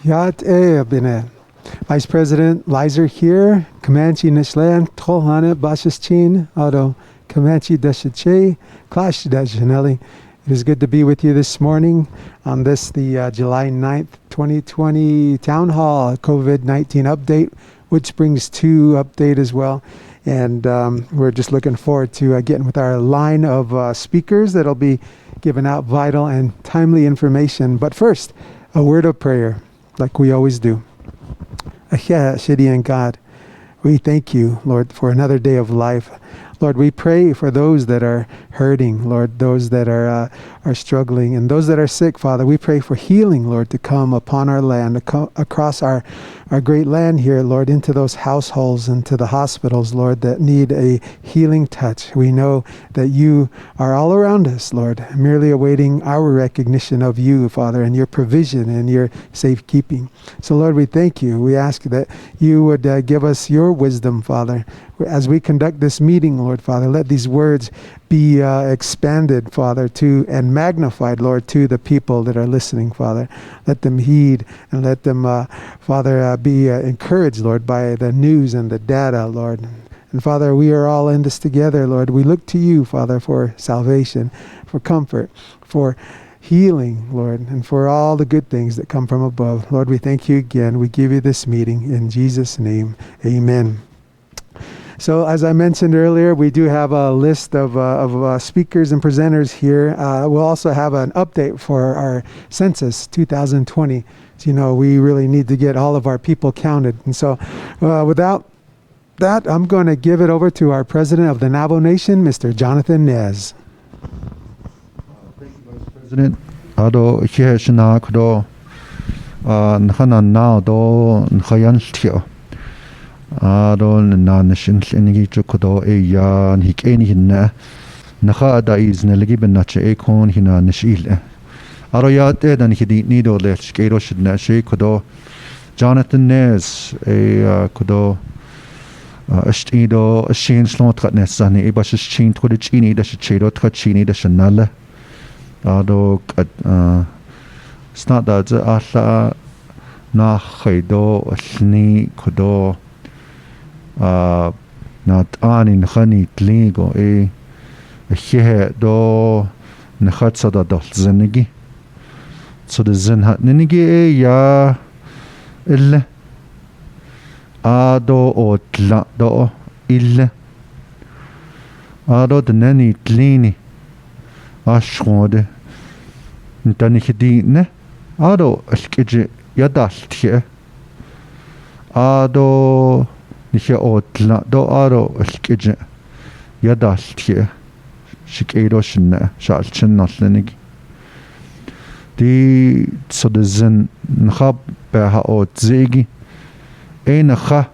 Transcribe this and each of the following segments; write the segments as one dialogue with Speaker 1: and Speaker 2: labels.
Speaker 1: Yat Bine. Vice President Lizer here. Comanche Nishlan, Tolhana Bashastin, Auto Comanche Deshache, Clash Deshanelli. It is good to be with you this morning on this, the July 9th, 2020 Townhall COVID-19 update, which brings two update as well. And we're just looking forward to getting with our line of speakers that'll be giving out vital and timely information. But first, a word of prayer, like we always do. Shidi and God, we thank you, Lord, for another day of life. Lord, we pray for those that are hurting, Lord, those that are struggling, and those that are sick, Father. We pray for healing, Lord, to come upon our land, across our great land here, Lord, into those households, into the hospitals, Lord, that need a healing touch. We know that you are all around us, Lord, merely awaiting our recognition of you, Father, and your provision and your safekeeping. So, Lord, we thank you. We ask that you would give us your wisdom, Father. As we conduct this meeting, Lord, Father, let these words be expanded, Father, to and magnified, Lord, to the people that are listening, Father. Let them heed and let them, Father, be encouraged, Lord, by the news and the data, Lord. And Father, we are all in this together, Lord. We look to you, Father, for salvation, for comfort, for healing, Lord, and for all the good things that come from above. Lord, we thank you again. We give you this meeting in Jesus' name. Amen. So as I mentioned earlier, we do have a list of speakers and presenters here. We'll also have an update for our census 2020. So, you know, we really need to get all of our people counted. And so without that, I'm going to give it over to our president of the Navajo Nation, Mr. Jonathan Nez.
Speaker 2: Thank you, Vice President. Ado here shinakdo nhanan now do nhayan Aron na nashin inigi chukodo ya hikeni hinna naha da is neligi benache ekon hina nishil aroyate dan hidi nido le skero shidna kodo Jonathan Nez kodo ashtido ashin slot khatnesani e bash chin tkhodi chini da chedo tkachini da shanala ado snada za alla na khaido alni kodo not anin khani tlingo he do nakhatsa da zenigi so the zen hat ninigi ya ille ado otla do ille ado the nani tlini ashwode ntani khidine ado alkije yadaltje ado Nihe otla do aro alkije yadaltje shikero shinna shalchen nallenig di so de zen nhab ha otzigi nakha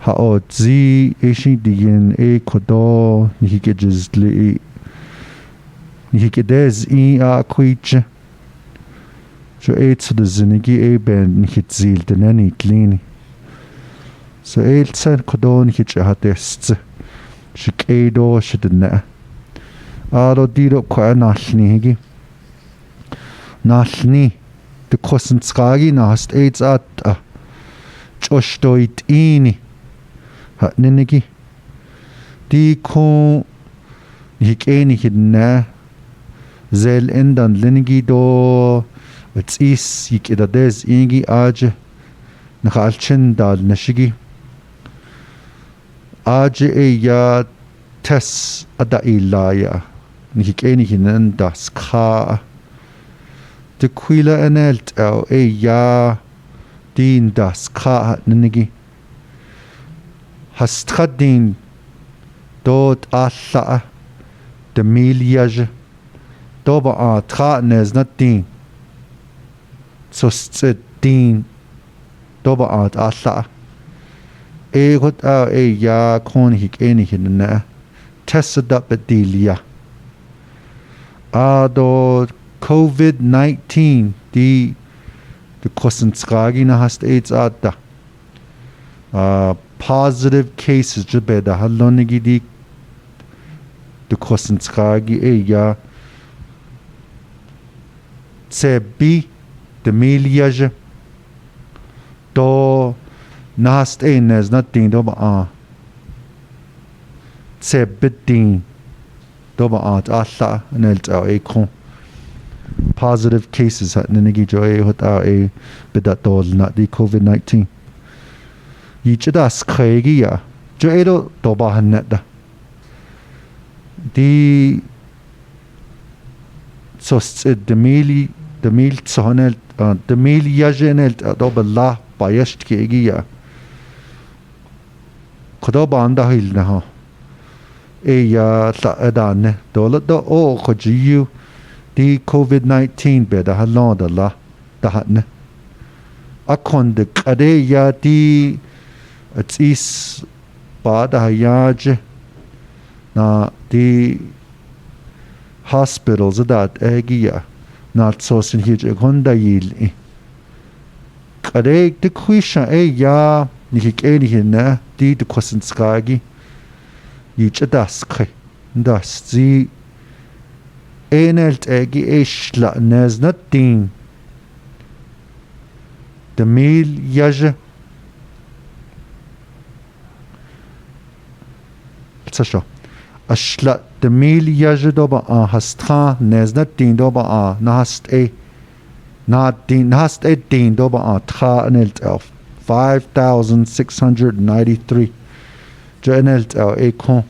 Speaker 2: ha otzi eshi digen kodo nihigejizli nihigedez a kuiche so so de zenigi ben nihitzil de nani klini So eltsen kodon hich hatest shikedo shidna aro dido kwa nalni de kosenskagi nast aids at choshtoit ini hatnenigi di ko hikeni hidna zel endan lenigi do it's is yikidades ingi aj nakhalchen dal nashigi Aje ya tes ada ilaya nikeni hinan das ka de kwila enelt ya din das ka nigi hastradin dot alla de miliage doba a tra nes natin so din doba a alla got ya kon hikeni hinna tested bedilia ado COVID-19 die kosenskagina hast aids ada positive cases jabeda halonigi di de kosenskagi ya sebi de miliage do nast is not ding do ba se bidding do ba alla nelt e kon positive cases at nigi joy hot a bidat dol not the COVID-19 yichida skhegi ya jo edo do ba hannet da di so the mil sonel the mil yajenelt do balla bayast kegi ya kodo banda hilna ha e ya sa adan do do o khojiu di COVID-19 be da halon da la da hatne akon de kade ya di is ba da yaje na di hospitals that egia not so sin huge honda yil kade de kwisha e ya ni ke ni na di de kosen skagi yiche das khe das zi enelt egi ishla nez not ding de mil yaje tsasho ashla de mil yaje doba hastra nez not ding doba na hast e na ding hast e ding doba tra enelt elf 5,693 enelt e kon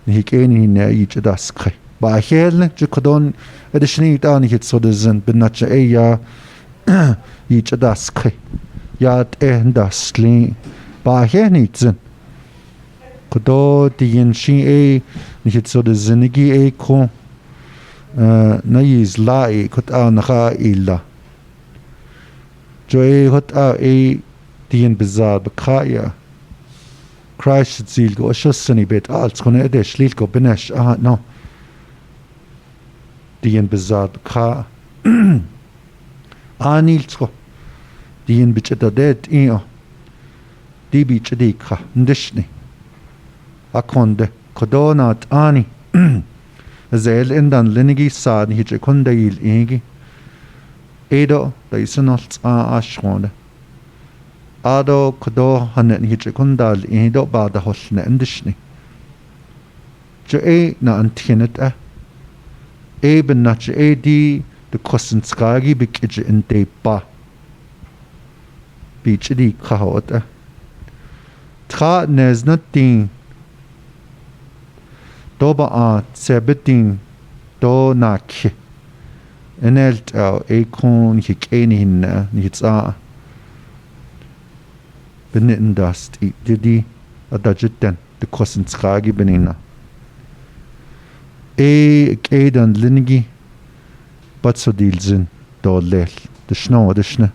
Speaker 2: ni ke ni ne yiche das khe ba hel je kodon edishni tani hit so de zen binach e ya yiche das khe ya das sling ba ni zen kodo di yin shi e ni hit so de zenigi e ko na yiz la e kot na kha illa jo e hot e di yin bizar ba kha ya crash zil go shosni bet als khone de shlil go benesh no dien bezad ka anil tro dien bicheta det io di bichedi ka ndishni akonde kodonat ani zel endan lenigi sad hije kondayil igi edo da isenalt ashronde ado kodo hanen hije kondal edo bada holne ndishni jo e na antinet ben nach di de kosten skagi bikje in de ba biche di khawat tra nez nothing do ba sebeting do nak enelt e kon hikeni hin ni tsa benin das di adajten de kosten skagi benina dan linigi but so dealsin do lel de snow de shne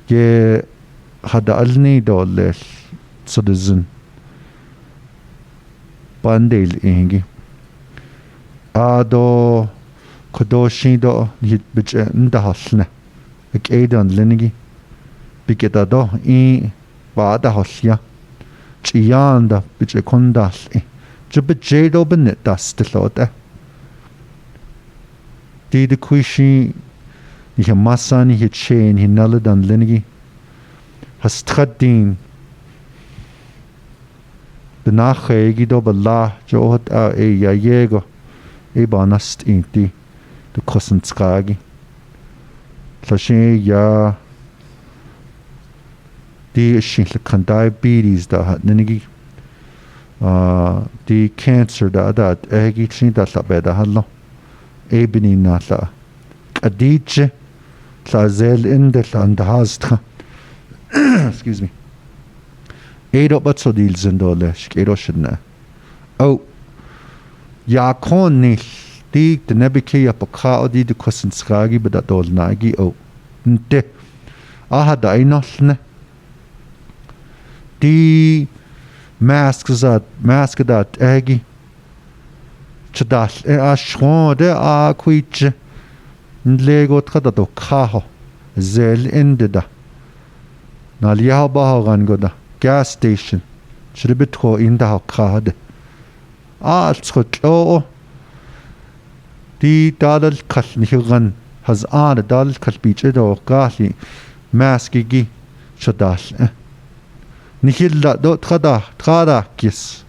Speaker 2: ye hada alni do lel so de zin bandel ingi ado kodoshi do hit bich nda hasne dan linigi bigeta do ba da hasya chiyanda bich kondal Jubba jado benet das de loda. Di de quishi ni ha masani hi chain hi naladan linigi has tradin benache do bala johot e ya yego e banast inti de kosenskagi Lashin ya di shin kan diabetes da hat linigi the cancer that egi chinda la beda hallo ebini na la adije la zel in de land hast excuse me edo batso dil zendole skero shna oh ya kon ni di de nebike ya pakha di de kosen skagi beda dol nagi oh nte aha da inosne di mask that eggy chadash ashwode quich lego tkada do kaho zel endeda nalia bahagan goda gas station shribitko inda khade tskotlo di dalal khalnigan has dal kalpiche do gali maskigi chodal nihilla do tada kis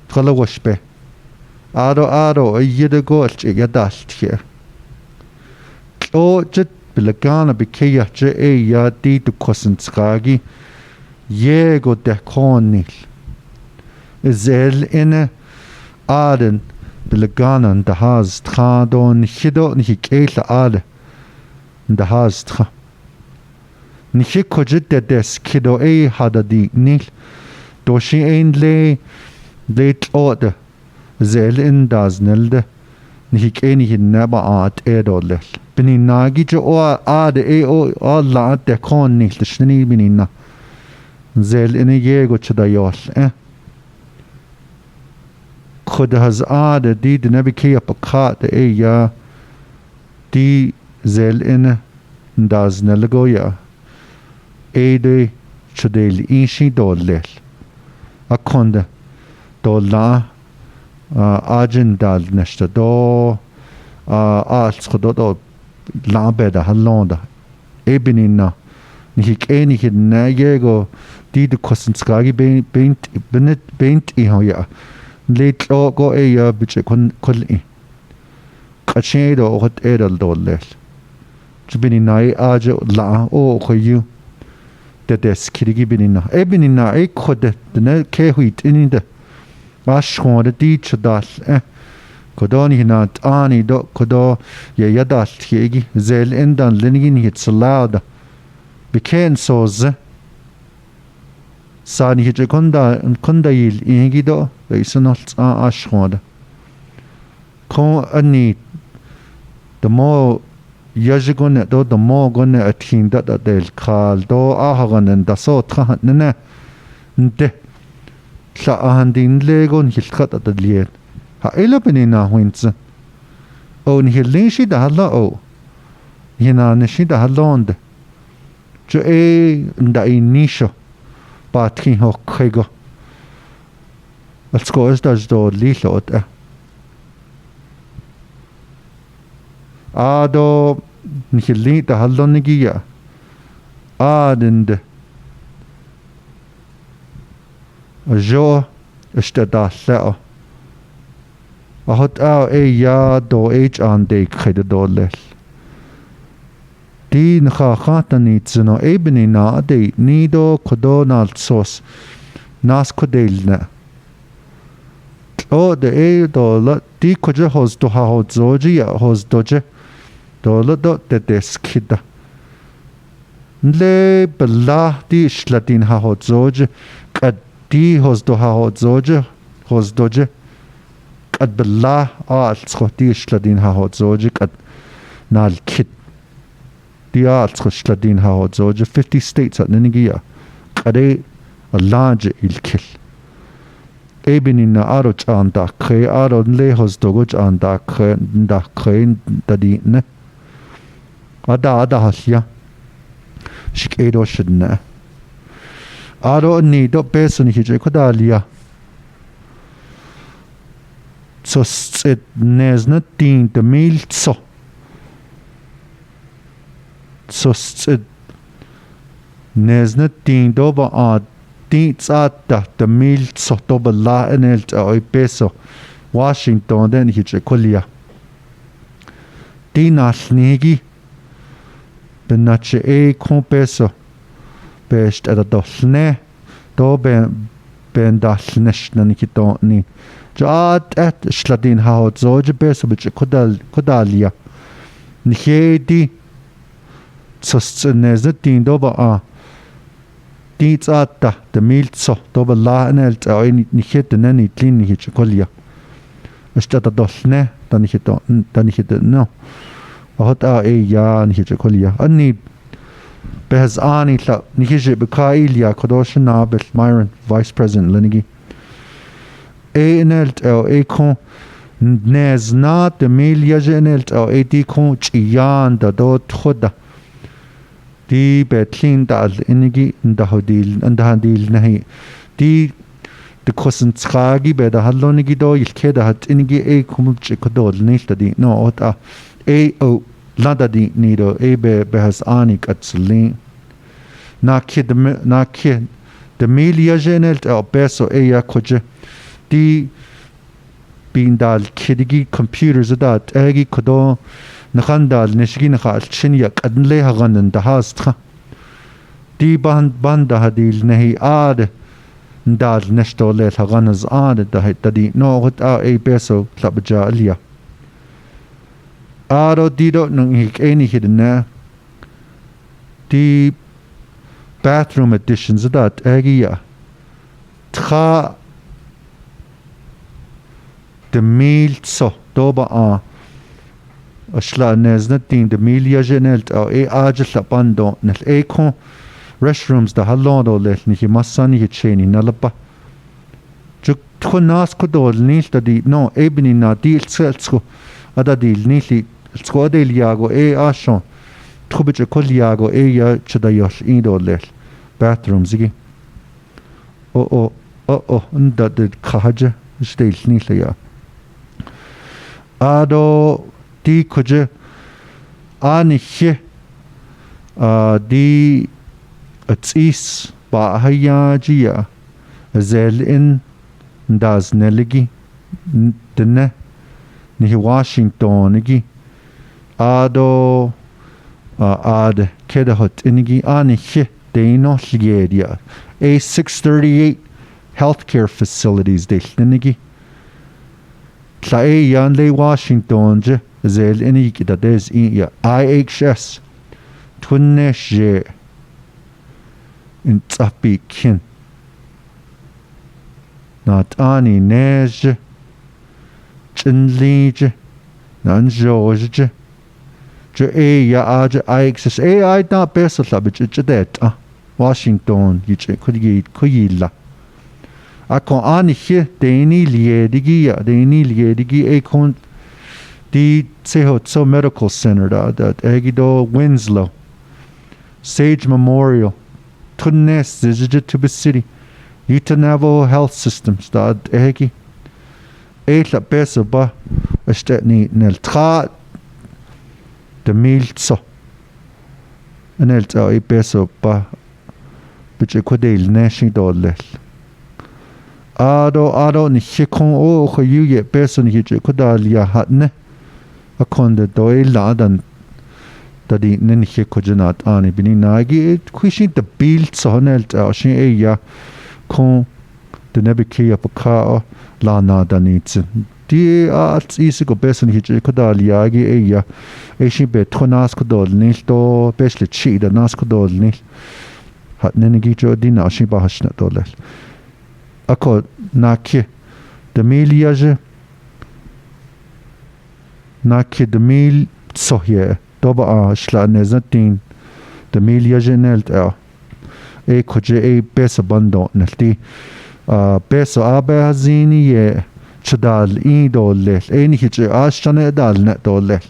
Speaker 2: tala washpe aro yede golch yadal tje o jit bilagana bikeya je ya di to kosenskagi jego de konil zel in aden bilagana de has tradon hido ni kele ale de has tra ni hikojit de des kido hada di nil doshi einle late order zel in das nelde ni keni hinaba at edol bini nagi jo ade o la de kon nil shni binina zel in jego chda yol خود has دی نبی که پکات یا دی زل این داز نلگویا دی چدیل اینشی دولل اکنده دولا آجن دال نشته دو آلس خدا دو لابده هلونده بینینا نیک اینی نه یگو دی دو کسنسکاگی بینت ایها late go ya biche kulli kache do hot edal dolle jibini nai aje la o khoyu de des kirigi binina binina khode ne ke huit ininde bash khode di chadal kodoni na ani do kodo ya yadal tigi zel endan lenigin hit salada biken soze sani hije konda yil ingido isunol ashkhode kon ani the more yajigon do the more gon athin da del khal do ahagan da so tra ne nte kla ahandin legon hilkhat da lien ha elabinina huints on hilishi da hala o hina nishi da halond jo nda inisho patkin hokkego Let's go as does do lilot ado nihili da hallonigia adend jo estada leo ahot ya do an de khede dolel din khatani tsno ebnina de nido kodonal sos nas kodelna de dola di koje hos do ha zoji ya hos doje dola do de deskida le bella di shlatin ha zoje kad di hos do ha zoje hos doje kad bella al skoti shlatin ha zoje kad nal kit di al shlatin ha zoje 50 states at ninigia kade a large il kill ebinina aro chanda khe aro le hos dogo chanda khe nda khe tadi ne ada hasya shikedo shidna aro ni do peso ni hije kodalia so set nezna tin de mil so set nezna tin do ba tsata the mil soto bala enel oi peso Washington den hije kolia tinasnigi benache kon peso best at dosne do ben dasnesh nan kito ni jat at shladin haut zoje peso biche kodalia ni hedi sostneze tin do ba tsata de milzo do bala enel oi ni hete nani tlin ni hije kolia Estata dosne dan ich no hat ya ni hije kolia ani behas ani la ni hije bekailia kodosh nabel Myron vice president lenigi enelt kon nez na de milia enelt di kon chian da do thoda di betlin dal inigi nda handil nahi di de kosentragi be da hallonigi do ilke da hat inigi kumulche kodol nicht di no ota o lada di nido be has anik at selin na kid the melia genelt beso ya koje di bindal kidigi computers that egi kodo nakandal nishgin khal chinyak adle hagan da hast di banda hadil nahi ad ndal neshtole hagan az ad da di no got a beso labja alia aro dido nung hik any hidden the bathroom additions that agia tra the meal so doba a ashla nezna tin the melia genelt a ajla bando nel econ restrooms da halodo let ni masani hicheni nalaba juk tkonas kodol nil di no ebni na dil selsko ada dil nili skodel yago ashon tkhubje kol yago ya chadayos indolel bathrooms igi o nda de khaja stel nili ya ado di koje ani he di atsis ba hayajia zel in ndaz neligi dene ni Washington igi ado ad kedahot inigi ani he deino liedia a 638 healthcare facilities de nigi Tlae yanle Washington je zel inigi da des in IHS tunnesh je in tsapi kin not ani nej chinlij nan joj je ya aj IHS I da beso labich det Washington yiche kuyilla akon ani he deni liedigi ekon di Seho Medical Center that Egido Winslow Sage Memorial Tunnes Tuba City Navajo Health Systems that Egi la beso ba estetni nel tra de milzo nel ta beso ba biche kodel nashing dolel ado ni hikon o khoyu beso ni hiche kodalia hatne akonde doila dan tadi nen hikojenat ani bini nagi kwishin de bild so nelt shin ya kon de nebekia paka la na danitz di at isigo beso ni hiche kodalia gi ya shin be tonas kodol nil to besle chi da nas kodol nil hatne ni jo dina shin ba hashna dolel ako naki de miliage naki de mil sohye doba shla nezatin de miliage nelt koje beso bando nelti beso abazini ye chadal idolel eni hiche ashane dal net dolel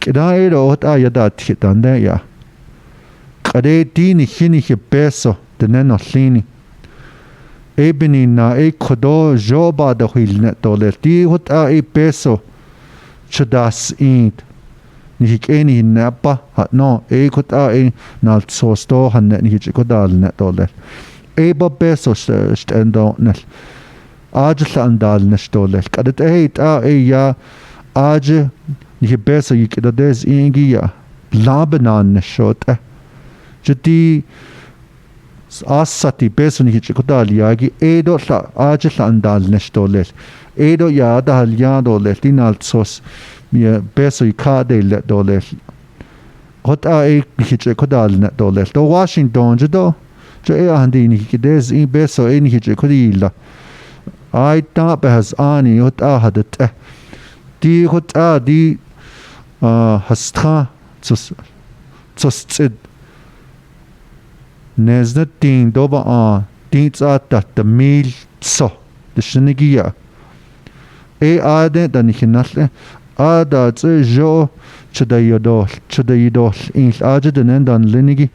Speaker 2: kida ot ayadat hitande ya kade dini hini he beso de nenohlini ebini na kodo joba da hilne dolel di hot peso chadas int ni hikeni napa no kot nal sosto hanne ni hikodal ne dolel ba peso stendo nel ajla andal ne dolel kadet ya aj ni beso yikidades ingi ya labanan ne shot jeti asati beso ni hikodal yagi edo la ajla andal ne dolel edo ya da halya dolel dinal sos mi beso ikade le dolel hot hikodal ne dolel do Washington do jo handi ni hikides in beso ni hikodila ai ta behas ani hot hadat di hot di hastra tsid nezna ting doba ting tsata the mil so de shnigia ade da ni hinal ada tse jo chadayidol in aje de nendan linigi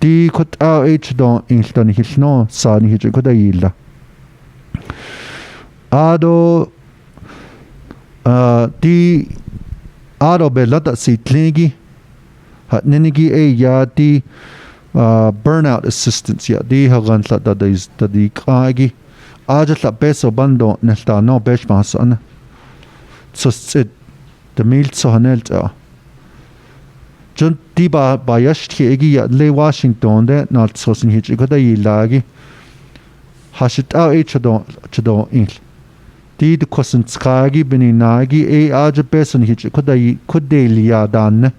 Speaker 2: di kot don in dan hilno sa ni hije kodayilla ado di aro be lata sitligi hat ninigi ya di burnout assistance ya di hagan la da is da di kagi aja la beso bando nelta no besh masana so sit the meal so hanelt Jun di ba yash egi ya le Washington de na so sin hich ko da yilagi hashit au chado in di de kosen skagi bini nagi aja beson hich ko da liya dan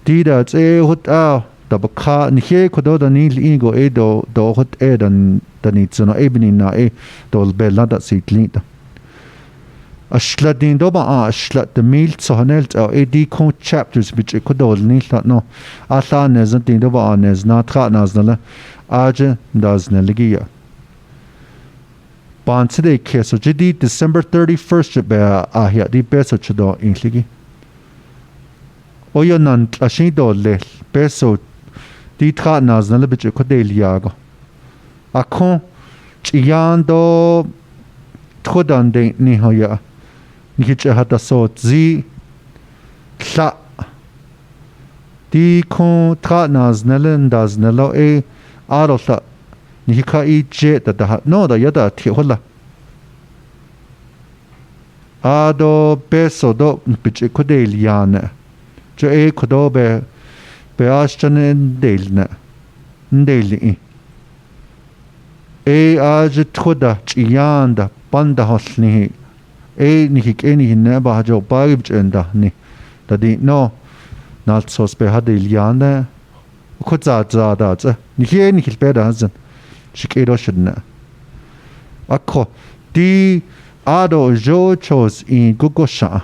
Speaker 2: di da hut au da baka ni he ko da ni ingo do hut dan ni tsuno bini na do bella da sitlita ashla din do ba ashla the meal so hanelt di con chapters which ko do ni no ala ne zan din do ba ne na tra naznala aja dazne ligia ban today keso jidi December 31st be ahia di beso chdo in ligi oyo nan ashin do le beso di tra naznala which ko de liago akon chiyan do trodan de ni hoya Nich hat so zi tla di kon tra naznelen daznelo aro tla ni ka je da no da yada ti hola ado beso do biche ko de liane jo ko do be ashtan delna ndeli aj troda chiyanda panda hosni ni hik ni hinne ba jo bagib enda ni da di no nalt sos be had iliane ko za da za ni he ni hil be da zan shikedo shidna akko di ado jo chose in gugosha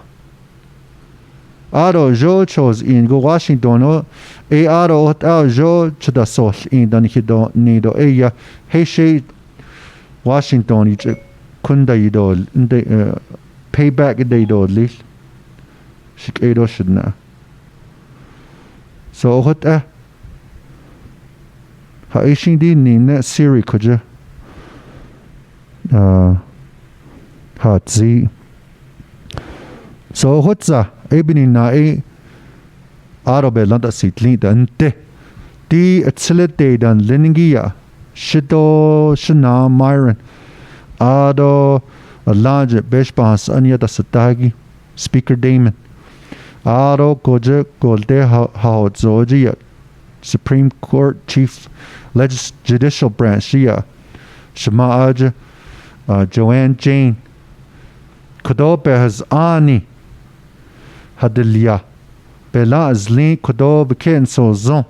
Speaker 2: ado jo chose in go Washington ado ata jo chda sol in dan hido ni do ya he she Washington ni kunda idol payback idol lil shik edo shidna so hot ha ishin di ni na siri kuja ha zi so hot za ebini na arobe landa sitli dante di atsilete dan liningia shido shina Myron ado a large beshbas anya da satagi speaker Damon ado koje golde how zoji Supreme Court Chief Judicial Branch ya shama aja Joanne Jane kodobe has ani hadilia bela azli kodobe ken so zon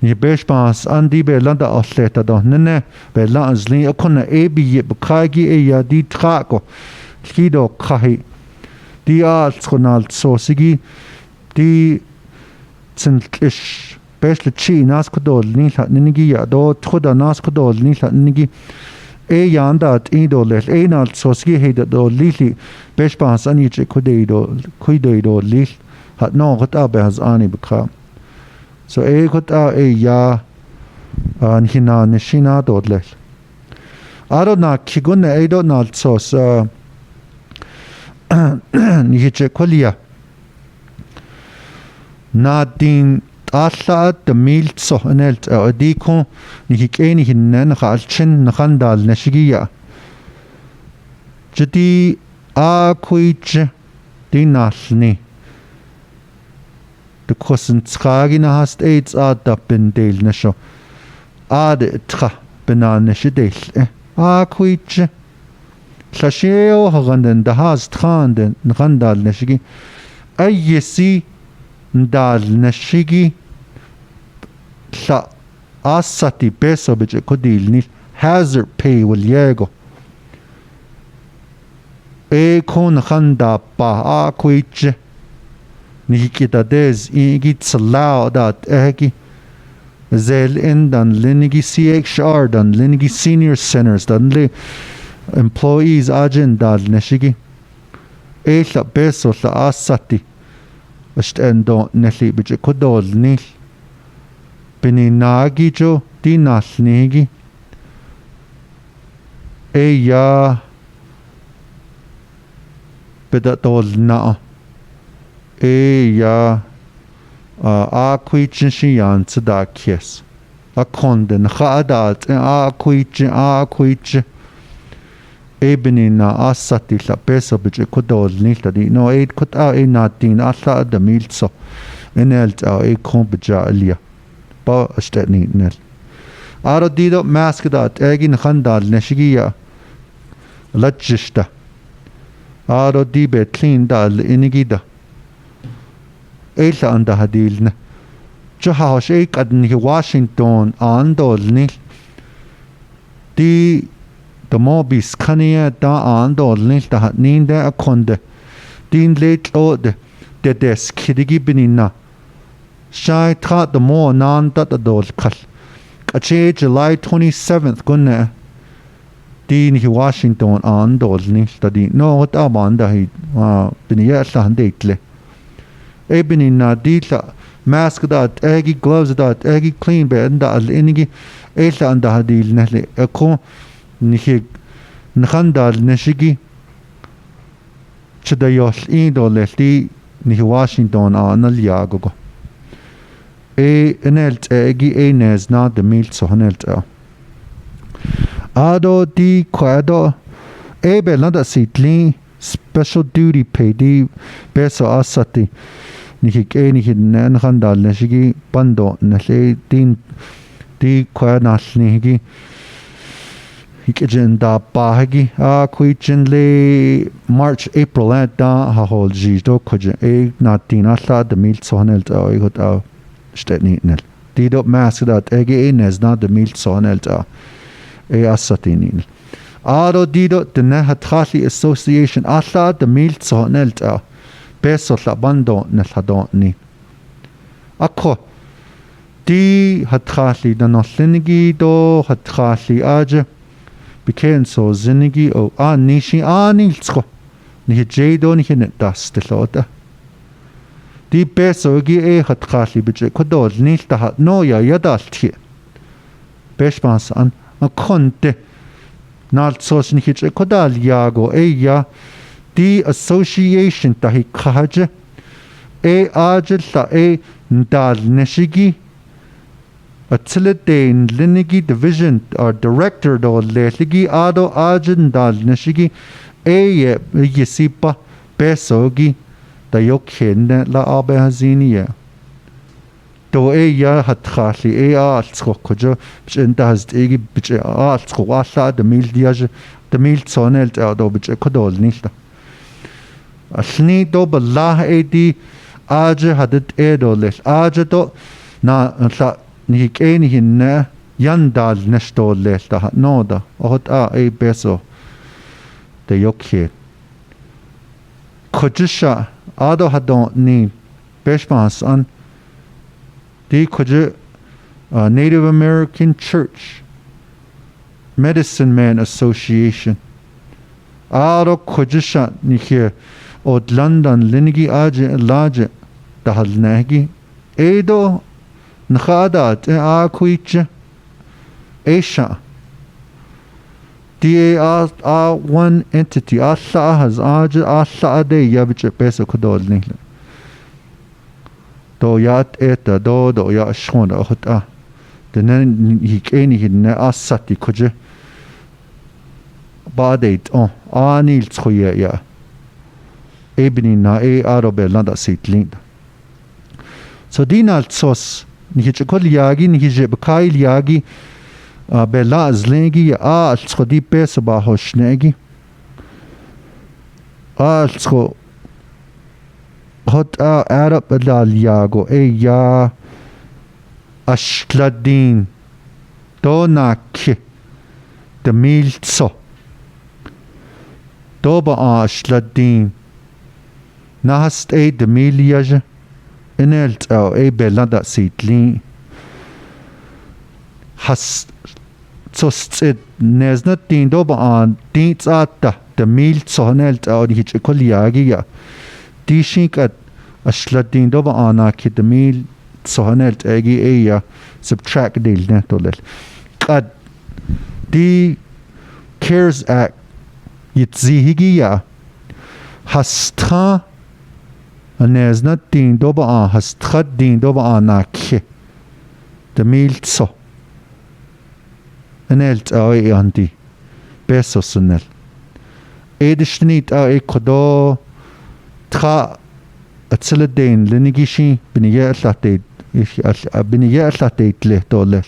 Speaker 2: ni beshbas andi belanda atleta do nene bela azli akona ebi bukagi ya di trako kido kahi di altskonal so sigi di tsentlish besle chi nas kodol ni la nigi ya do thoda nas kodol ni la nigi yanda at idol nal so sigi he do lili beshbas ani che kuido lil hat no gota behaz ani bukha so gota ya hina nishina dodle arona kigun do nal so ni che kolia nadin alla the meal so enelt diko ni hikeni hinnen khalchen nakhandal nashigiya jadi kuich dinalni de kosen tragina hast aids da bendel nasho tra benane shidel kuich Klasheo haganden da has tranden nakhandal nashigi ayesi ndal nashigi la asati peso biche kodilni hazard pay will yego kon khanda pa kuich ni kita des igit salao dat egi zel dan linigi CHR dan linigi senior centers dan le employees agent dal nashigi la peso la asati اشتندو نلي بيجي كدول نيل بني ناجي جو دي ناس نيجي يا بدا دول نا ya a kuichin shi yan tsda kies a konden khadat a kuich ebini na asati la peso biche kodol nilta di no e kota e natin alla da milso enelt a e kompja alia ba stetni nel aro dido maskdat egin khandal neshigia lachista aro dibe clean dal inigida eila anda hadilna chahash e kadni Washington andol nil di the mobis kania da andol nil da nin da akonde din late ode de des kidigi binina shai tra the more nan da dol kal kache July 27th gunna din hi Washington andol nil da di no ta banda hi biniya sa handekle e binina dita mask dat egi gloves dat egi clean be anda al inigi ela anda hadil nhle eko nihig nkhandal neshigi chadayol indolesti ni Washington anal yago e enelt egi enes na de mil so hanelt ado di kwado e be landa sitli special duty pay di beso asati nihik e nihid nan khandal neshigi pando nahle din di kwa nalnigi hikejen da bahagi a kuichin le March April da ha hol jido koje e natina la de mil sonelt a igot a stetni nel di do mask dat ege nes na de mil sonelt a e asatinin aro dido de na hatrali association alla de mil sonelt a peso la bando nel hadoni akko di hatrali da noslnigi do hatrali aje biken so zinigi o nishi nilsko ni jedo ni net das de loda di peso gi e hatrali biche kodol nilta hat no ya yadalti peshpas an a konte naltsos ni hiche kodal yago e ya di association tahi khaje e aje la e ndal neshigi Atsiladain Linigi Division or Director do Leligi Ado Ajin Dal Nishigi Eye Yesipa Besogi da Yokin la Abe Hazinia. Do ya Hatrali e Alskokojo, Bchendaz Egi Bch Alskoala the Mil Diage, the Mil Sonelt Ado Bch Kodol Nista. Asni do Balah Edi Aje Hadet Edo Les Aje do na ni keni hinne yandal nestol lesta noda ot e beso de yokhe kojisha ado hadon ni beshmas an di koje Native American Church Medicine Man Association ado kojisha ni here od London linigi aje laje dahalnagi edo Nkhadat a kuich Asia di a one entity Allah has Allah de yabche peso kodol nihle do yat eta do ya shonda hota denen hikeni hinne asati koje badeit anil tsoye ya ebni na e arobe landa sitling so dinal sos Nihikol yagi nihije bakail yagi bela azlengi altskhodi pes ba hoshnegi altskho hot arab dal yago ya ashladin donak de miltso doba ashladin nahast de miliage enelt e belanda sitli has tsosted nezna tindo ba titsata de mil tsonelt di hich koliagi ya di shinkat ashladin do ba ana ki de mil tsonelt egi e ya subtract dil netolel kad di cares act yitzihigi ya hastra Anez not din doba has trad din doba na ke. The meal so. Anelt anti. Beso sunel. Edishnit kodo tra atseladain lenigishi biniya atlated biniya atlated le dole.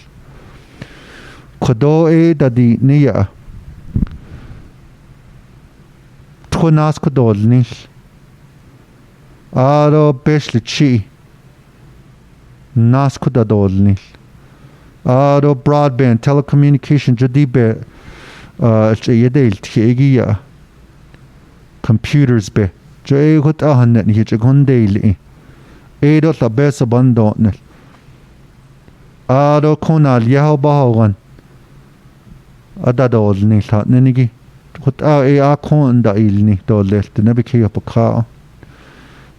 Speaker 2: Kodo dadi niya. Tkonas kodol nil. Aro besli chi. Nas kodadol nil. Aro broadband telecommunication jadibe yedel tiegiya. Computers be. Jay hut ahanet ni hondeli. Edo la besa bandonel. Aro konal yaho bahogan. Adadol ni la nenigi. Hut a kon da ilni dolel de nebiki apaka.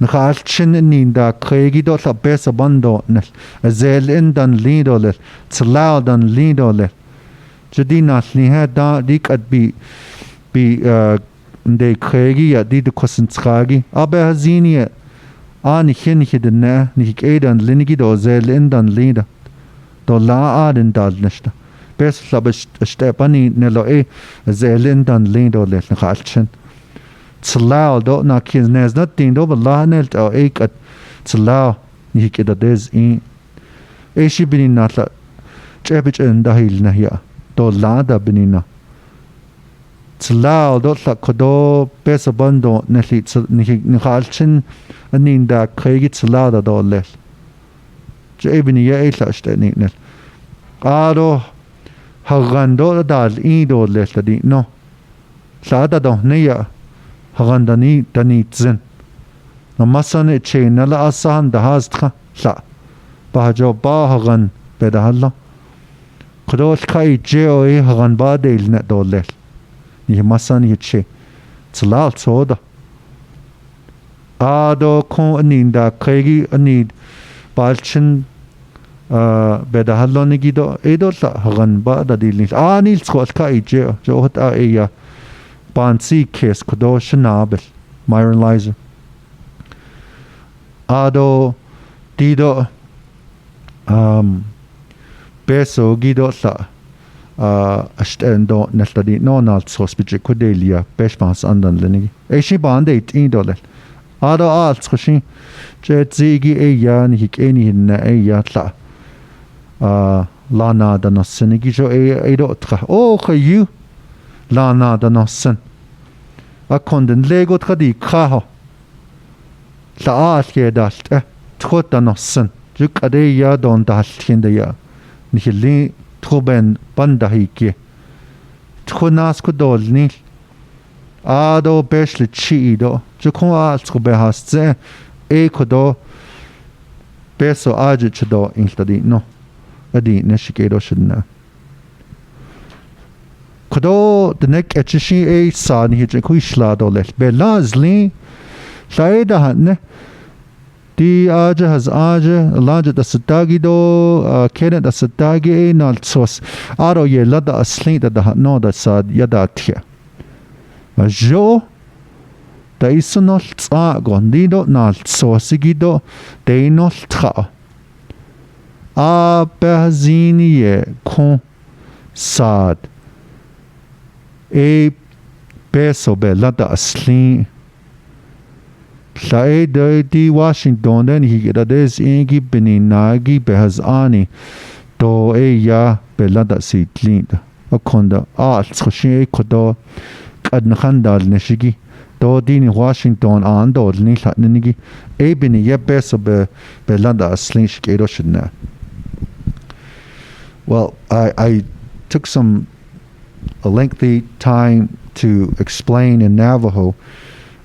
Speaker 2: Nakaalchin ninda kregi do la besa bandonel. Azel indan lidolel. Tsalao dan lidolel. Jadina li da dik at bi de kregi ya di de kosentragi aber hazini ani hinche de ne nicht edan linigi do zel indan lida do la aden dal nesta bes labish stepani nelo zel indan lido le khalchen tslao do na kiz nes not din do la nelt o at tslao ni ke da des in shi binin natla chebich en dahil na ya do la da binina Tslao do la kodo besa bando neli khalchen aninda kregi tslao da do le. Jebini ya ila shtani nel. Aro hagando dal ido le tadi no. La da do neya hagandani tani tzen. No masane che nala asan da hastra la. Bajo ba hagan bedahalla. Kodo kai jeo hagan ba del net do le. Ni masan yiche tslal soda ado kon aninda kregi anid balchen beda haloni gido edo la hagan ba da dilin anil skot ka ije jo hot ya bansi kes kodo shnabel Myron Lizer ado dido beso gido la Ashtendo Neltadi Nonald Hospital Codelia, Beshmas Andan Lenny. Eshi Bandate $1. Ado Alts Hoshi, Jet Zigi Yan, Hik any in Yatla. Lana da Nossen, Gijo Edotra. Oh, you Lana da Nossen. A condon Lego Tradi Kraho. La Atke Dalt, Trot da Nossen. Juk Adeya don Dalt in the year. Nihili. Truben bandahike. Trunas kodol nil. Ado besle chido. Jukon altrube hasze. Kodo beso aje chido instadi no. Adi neshikedo shidna. Kodo the neck etchishi san hije kuishlado let. Belazli. Shaida hatne. Di aja has aja laja da sadagi do kenen da sadagi nal sos aro ye lada asli da no da sad yada tia jo da isunol tsa gondido nal sosigido de nol tra a behzini ye kon sad peso be lada asli Lai di Washington then he get des ingi beninagi behazani do ya belada si clint akonda tsoshi kodo kadnakhandal neshigi do din Washington ando ni latnigi bini beso belada slinch kedo shidna. Well, I took a lengthy time to explain in Navajo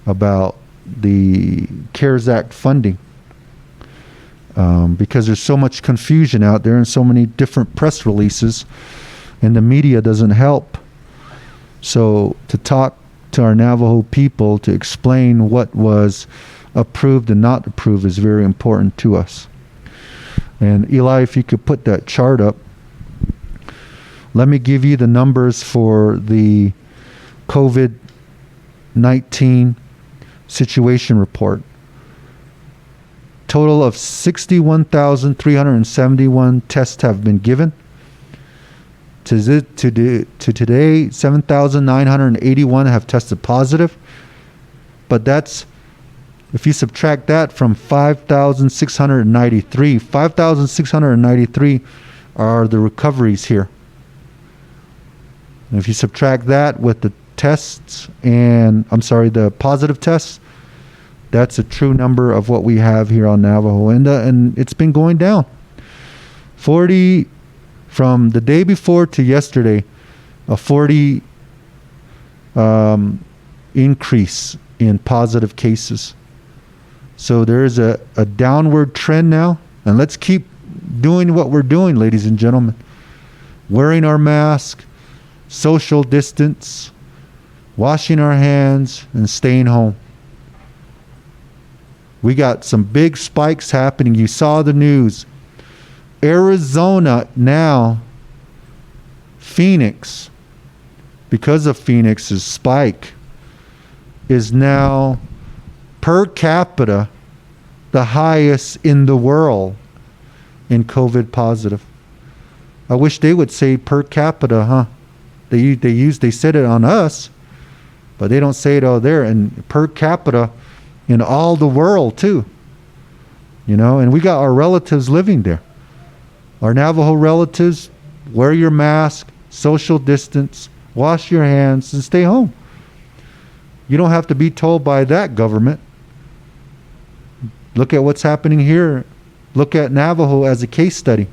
Speaker 2: about the CARES Act funding because there's so much confusion out there and so many different press releases and the media doesn't help. So to talk to our Navajo people to explain what was approved and not approved is very important to us. And Eli, if you could put that chart up, let me give you the numbers for the COVID-19 situation report. total of 61,371 tests have been given. To today, 7,981 have tested positive. But that's, if you subtract that from 5,693, 5,693 are the recoveries here. And if you subtract that with the tests the positive tests, that's a true number of what we have here on Navajo. And it's been going down. 40 from the day before to yesterday, a 40 increase in positive cases. So there is a downward trend now. And let's keep doing what we're doing, ladies and gentlemen. Wearing our mask, social distance, washing our hands, and staying home. We got some big spikes happening. You saw the news. Arizona now, Phoenix, because of Phoenix's spike, is now per capita the highest in the world in COVID positive. I wish they would say per capita, huh? They said it on us, but they don't say it out there. And per capita in all the world too. You know, and we got our relatives living there. Our Navajo relatives, wear your mask, social distance, wash your hands, and stay home. You don't have to be told by that government. Look at what's happening here. Look at Navajo as a case study.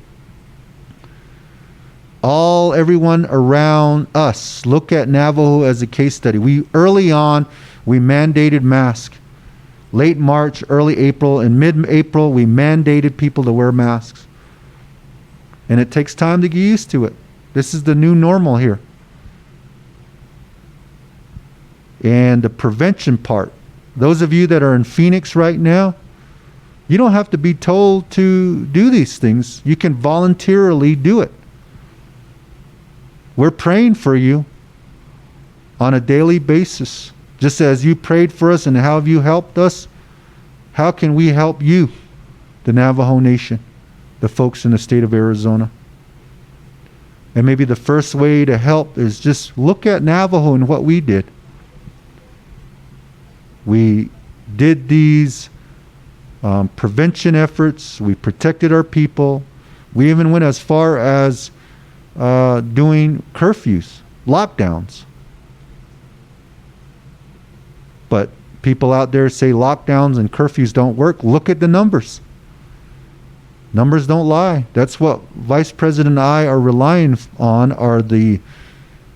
Speaker 2: Everyone around us, look at Navajo as a case study. Early on, we mandated masks. Late March, early April, and mid-April, we mandated people to wear masks. And it takes time to get used to it. This is the new normal here. And the prevention part. Those of you that are in Phoenix right now, you don't have to be told to do these things. You can voluntarily do it. We're praying for you on a daily basis. Just as you prayed for us and how have you helped us, how can we help you, the Navajo Nation, the folks in the state of Arizona? And maybe the first way to help is just look at Navajo and what we did. We did these prevention efforts. We protected our people. We even went as far as doing curfews, lockdowns. But people out there say lockdowns and curfews don't work. Look at the numbers. Numbers don't lie. That's what Vice President and I are relying on, are the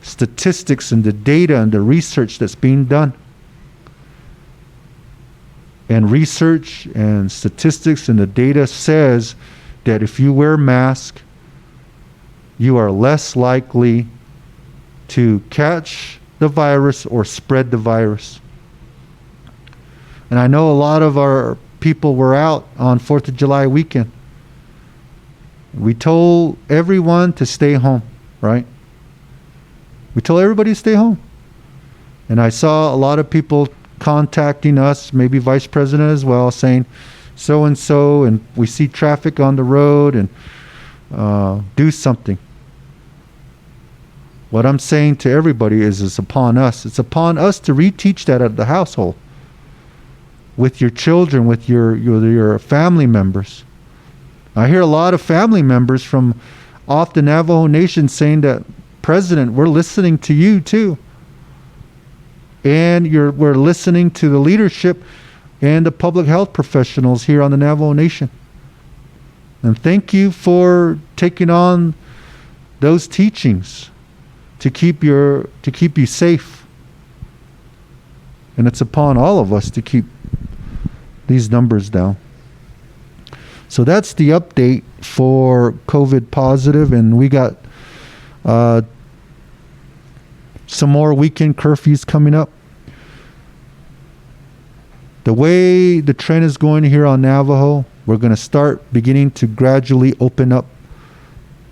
Speaker 2: statistics and the data and the research that's being done. And research and statistics and the data says that if you wear a mask, you are less likely to catch the virus or spread the virus. And I know a lot of our people were out on 4th of July weekend. We told everyone to stay home, right? We told everybody to stay home. And I saw a lot of people contacting us, maybe Vice President as well, saying so-and-so, and we see traffic on the road, and do something. What I'm saying to everybody is it's upon us. It's upon us to reteach that at the household, with your children, with your family members. I hear a lot of family members from off the Navajo Nation saying that, President, we're listening to you too. And we're listening to the leadership and the public health professionals here on the Navajo Nation. And thank you for taking on those teachings to keep you safe. And it's upon all of us to keep these numbers down. So that's the update for COVID positive, and we got some more weekend curfews coming up. The way the trend is going here on Navajo, we're going to start beginning to gradually open up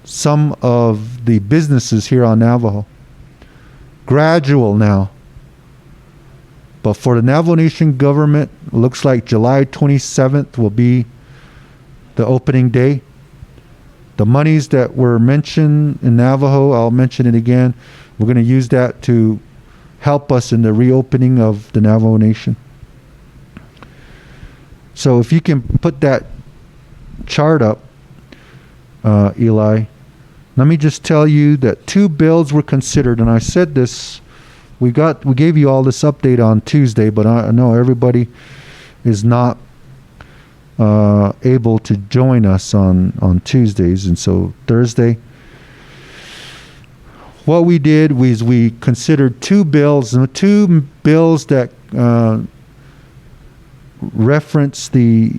Speaker 2: some of the businesses here on Navajo. Gradual now. But for the Navajo Nation government, it looks like July 27th will be the opening day. The monies that were mentioned in Navajo, I'll mention it again. We're going to use that to help us in the reopening of the Navajo Nation. So if you can put that chart up, Eli, let me just tell you that 2 bills were considered, and I said this, we gave you all this update on Tuesday, but I know everybody is not able to join us on Tuesdays, and so Thursday, what we did was we considered 2 bills that reference the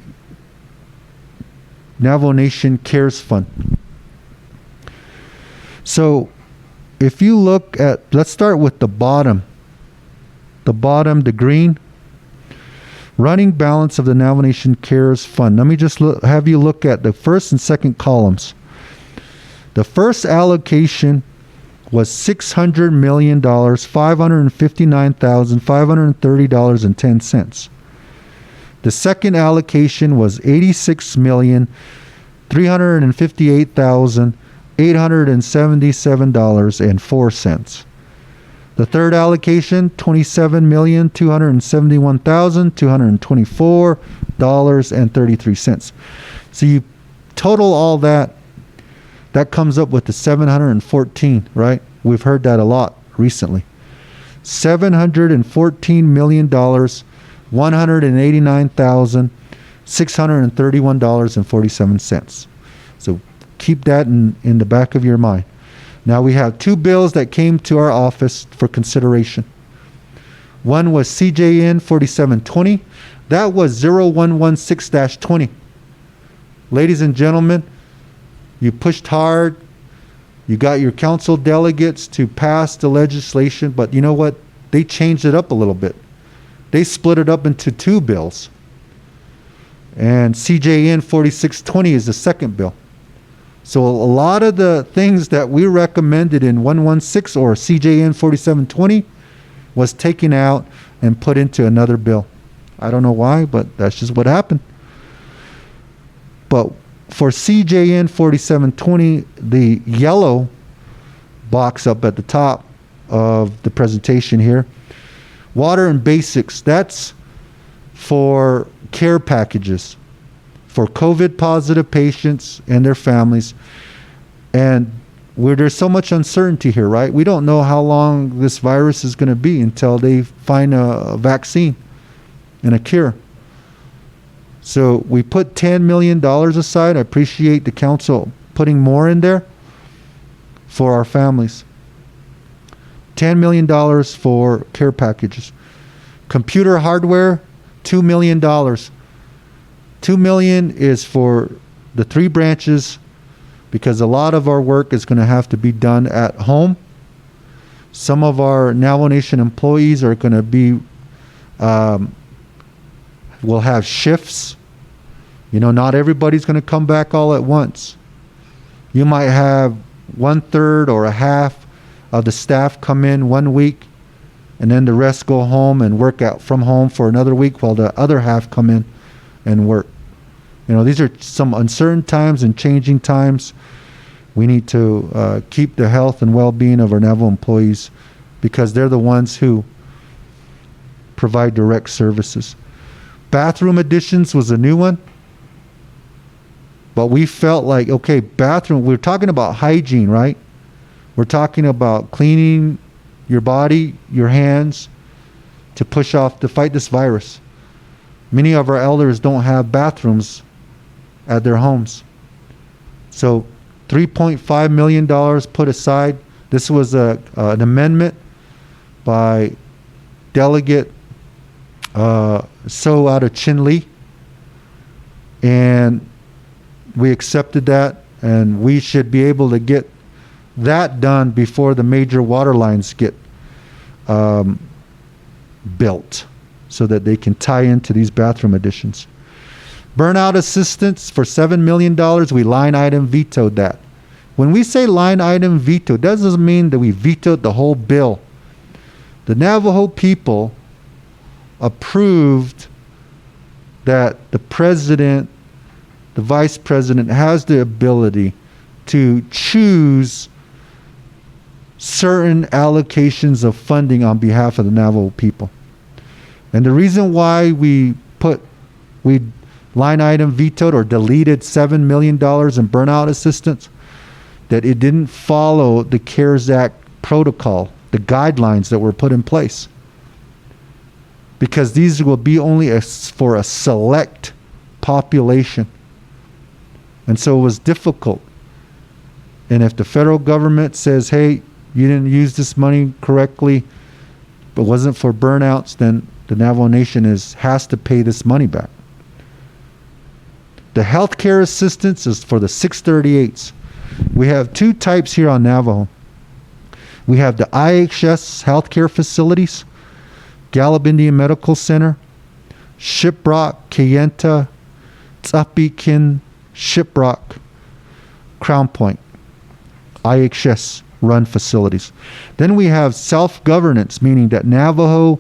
Speaker 2: Navajo Nation Cares Fund. So if you look at, let's start with the bottom, the green, running balance of the Navajo Nation Cares Fund. Let me just have you look at the first and second columns. The first allocation was $600 million, $559,530.10. The second allocation was $86,358,877.04. The third allocation, $27,271,224.33. So you total all that comes up with the 714, right? We've heard that a lot recently. $714 million, $189,631.47. So keep that in the back of your mind. Now we have 2 bills that came to our office for consideration. One was CJN 4720. That was 0116-20. Ladies and gentlemen, you pushed hard. You got your council delegates to pass the legislation, but you know what? They changed it up a little bit. They split it up into 2 bills. And CJN 4620 is the second bill. So a lot of the things that we recommended in 116 or CJN 4720 was taken out and put into another bill. I don't know why, but that's just what happened. But for CJN 4720, the yellow box up at the top of the presentation here, water and basics, that's for care packages for COVID positive patients and their families. And where there's so much uncertainty here, right? We don't know how long this virus is going to be until they find a vaccine and a cure. So we put $10 million aside. I appreciate the council putting more in there for our families. $10 million for care packages. Computer hardware, $2 million. $2 million is for the 3 branches because a lot of our work is going to have to be done at home. Some of our Navajo Nation employees are going to be, will have shifts. You know, not everybody's going to come back all at once. You might have 1/3 or a half of the staff come in 1 week, and then the rest go home and work out from home for another week while the other half come in and work. You know, these are some uncertain times and changing times. We need to keep the health and well-being of our Navajo employees because they're the ones who provide direct services. Bathroom additions was a new one. But we felt like, okay, bathroom, we're talking about hygiene, right? We're talking about cleaning your body, your hands, to fight this virus. Many of our elders don't have bathrooms at their homes. So $3.5 million put aside. This was an amendment by Delegate So out of Chinle. And we accepted that, and we should be able to get that done before the major water lines get built so that they can tie into these bathroom additions. Burnout assistance for $7 million, we line item vetoed that. When we say line item veto, that doesn't mean that we vetoed the whole bill. The Navajo people approved that the president the vice president has the ability to choose certain allocations of funding on behalf of the Navajo people. And the reason why we line item vetoed or deleted $7 million in burnout assistance, that it didn't follow the CARES Act protocol, the guidelines that were put in place. Because these will be only for a select population. And so it was difficult. And if the federal government says, hey, you didn't use this money correctly, but wasn't for burnouts, then the Navajo Nation has to pay this money back. The healthcare assistance is for the 638s. We have two types here on Navajo. We have the IHS healthcare facilities, Gallup Indian Medical Center, Shiprock, Kayenta, Tsapikin, Shiprock, Crown Point, IHS run facilities. Then we have self-governance, meaning that Navajo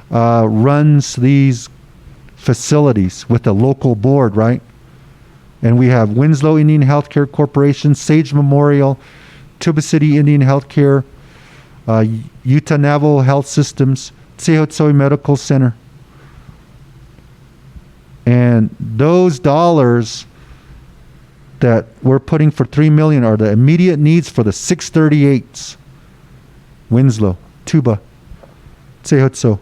Speaker 2: runs these facilities with a local board, right? And we have Winslow Indian Healthcare Corporation, Sage Memorial, Tuba City Indian Healthcare, Utah Navajo Health Systems, Tsehotsoi Medical Center. And those dollars that we're putting for $3 million are the immediate needs for the 638s. Winslow, Tuba, Tsehotso,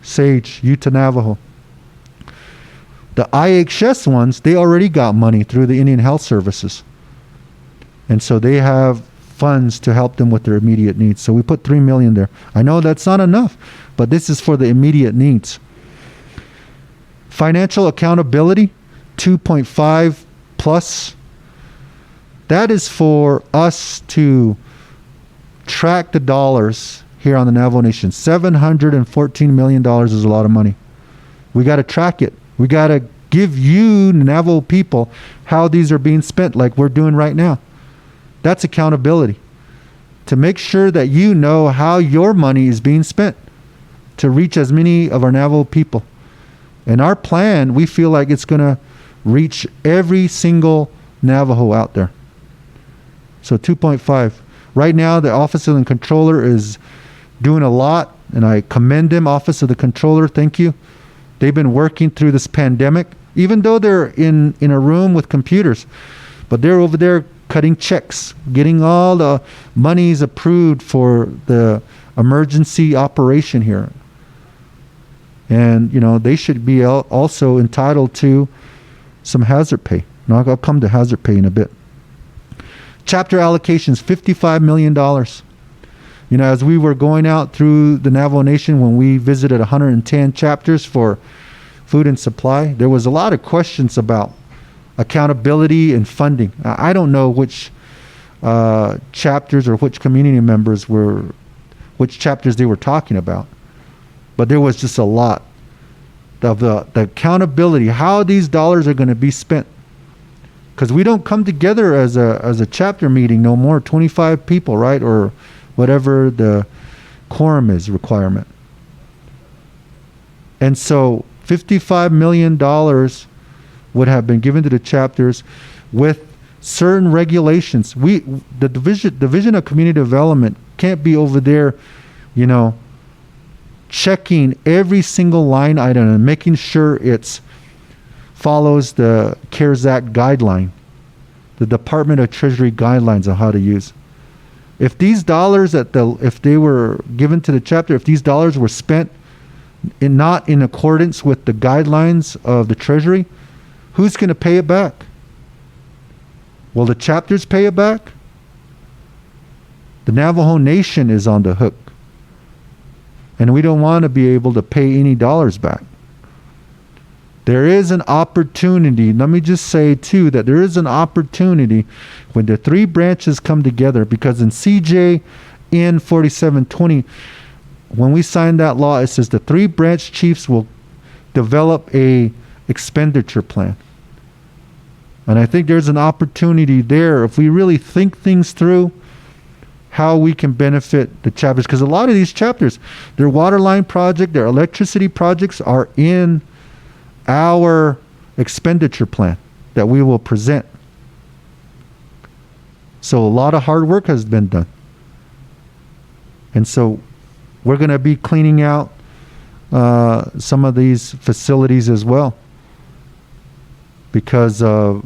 Speaker 2: Sage, Utah Navajo. The IHS ones, they already got money through the Indian Health Services. And so they have funds to help them with their immediate needs. So we put $3 million there. I know that's not enough, but this is for the immediate needs. Financial accountability, 2.5 plus. That is for us to track the dollars here on the Navajo Nation. $714 million is a lot of money. We got to track it. We got to give you, Navajo people, how these are being spent like we're doing right now. That's accountability. To make sure that you know how your money is being spent to reach as many of our Navajo people. And our plan, we feel like it's going to reach every single Navajo out there. So 2.5. Right now, the Office of the Controller is doing a lot, and I commend them, Office of the Controller, thank you. They've been working through this pandemic, even though they're in a room with computers, but they're over there cutting checks, getting all the monies approved for the emergency operation here. And, you know, they should be also entitled to some hazard pay. Now, I'll come to hazard pay in a bit. Chapter allocations, $55 million. You know, as we were going out through the Navajo Nation when we visited 110 chapters for food and supply, there was a lot of questions about accountability and funding. I don't know which chapters or which community members which chapters they were talking about, but there was just a lot of the accountability, how these dollars are going to be spent. Because we don't come together as a chapter meeting no more, 25 people, right? Or whatever the quorum is requirement. And so $55 million would have been given to the chapters with certain regulations. The division of community development can't be over there, you know, checking every single line item and making sure it's follows the CARES Act guideline, the Department of Treasury guidelines on how to use. If these dollars if they were given to the chapter, if these dollars were spent not in accordance with the guidelines of the Treasury, who's going to pay it back? Will the chapters pay it back? The Navajo Nation is on the hook. And we don't want to be able to pay any dollars back. There is an opportunity, let me just say too, that there is an opportunity when the three branches come together, because in CJN 4720, when we signed that law, it says the three branch chiefs will develop a expenditure plan. And I think there's an opportunity there, if we really think things through, how we can benefit the chapters. Because a lot of these chapters, their water line project, their electricity projects are in our expenditure plan. that we will present. So a lot of hard work has been done. And so we're going to be cleaning out some of these facilities as well, because of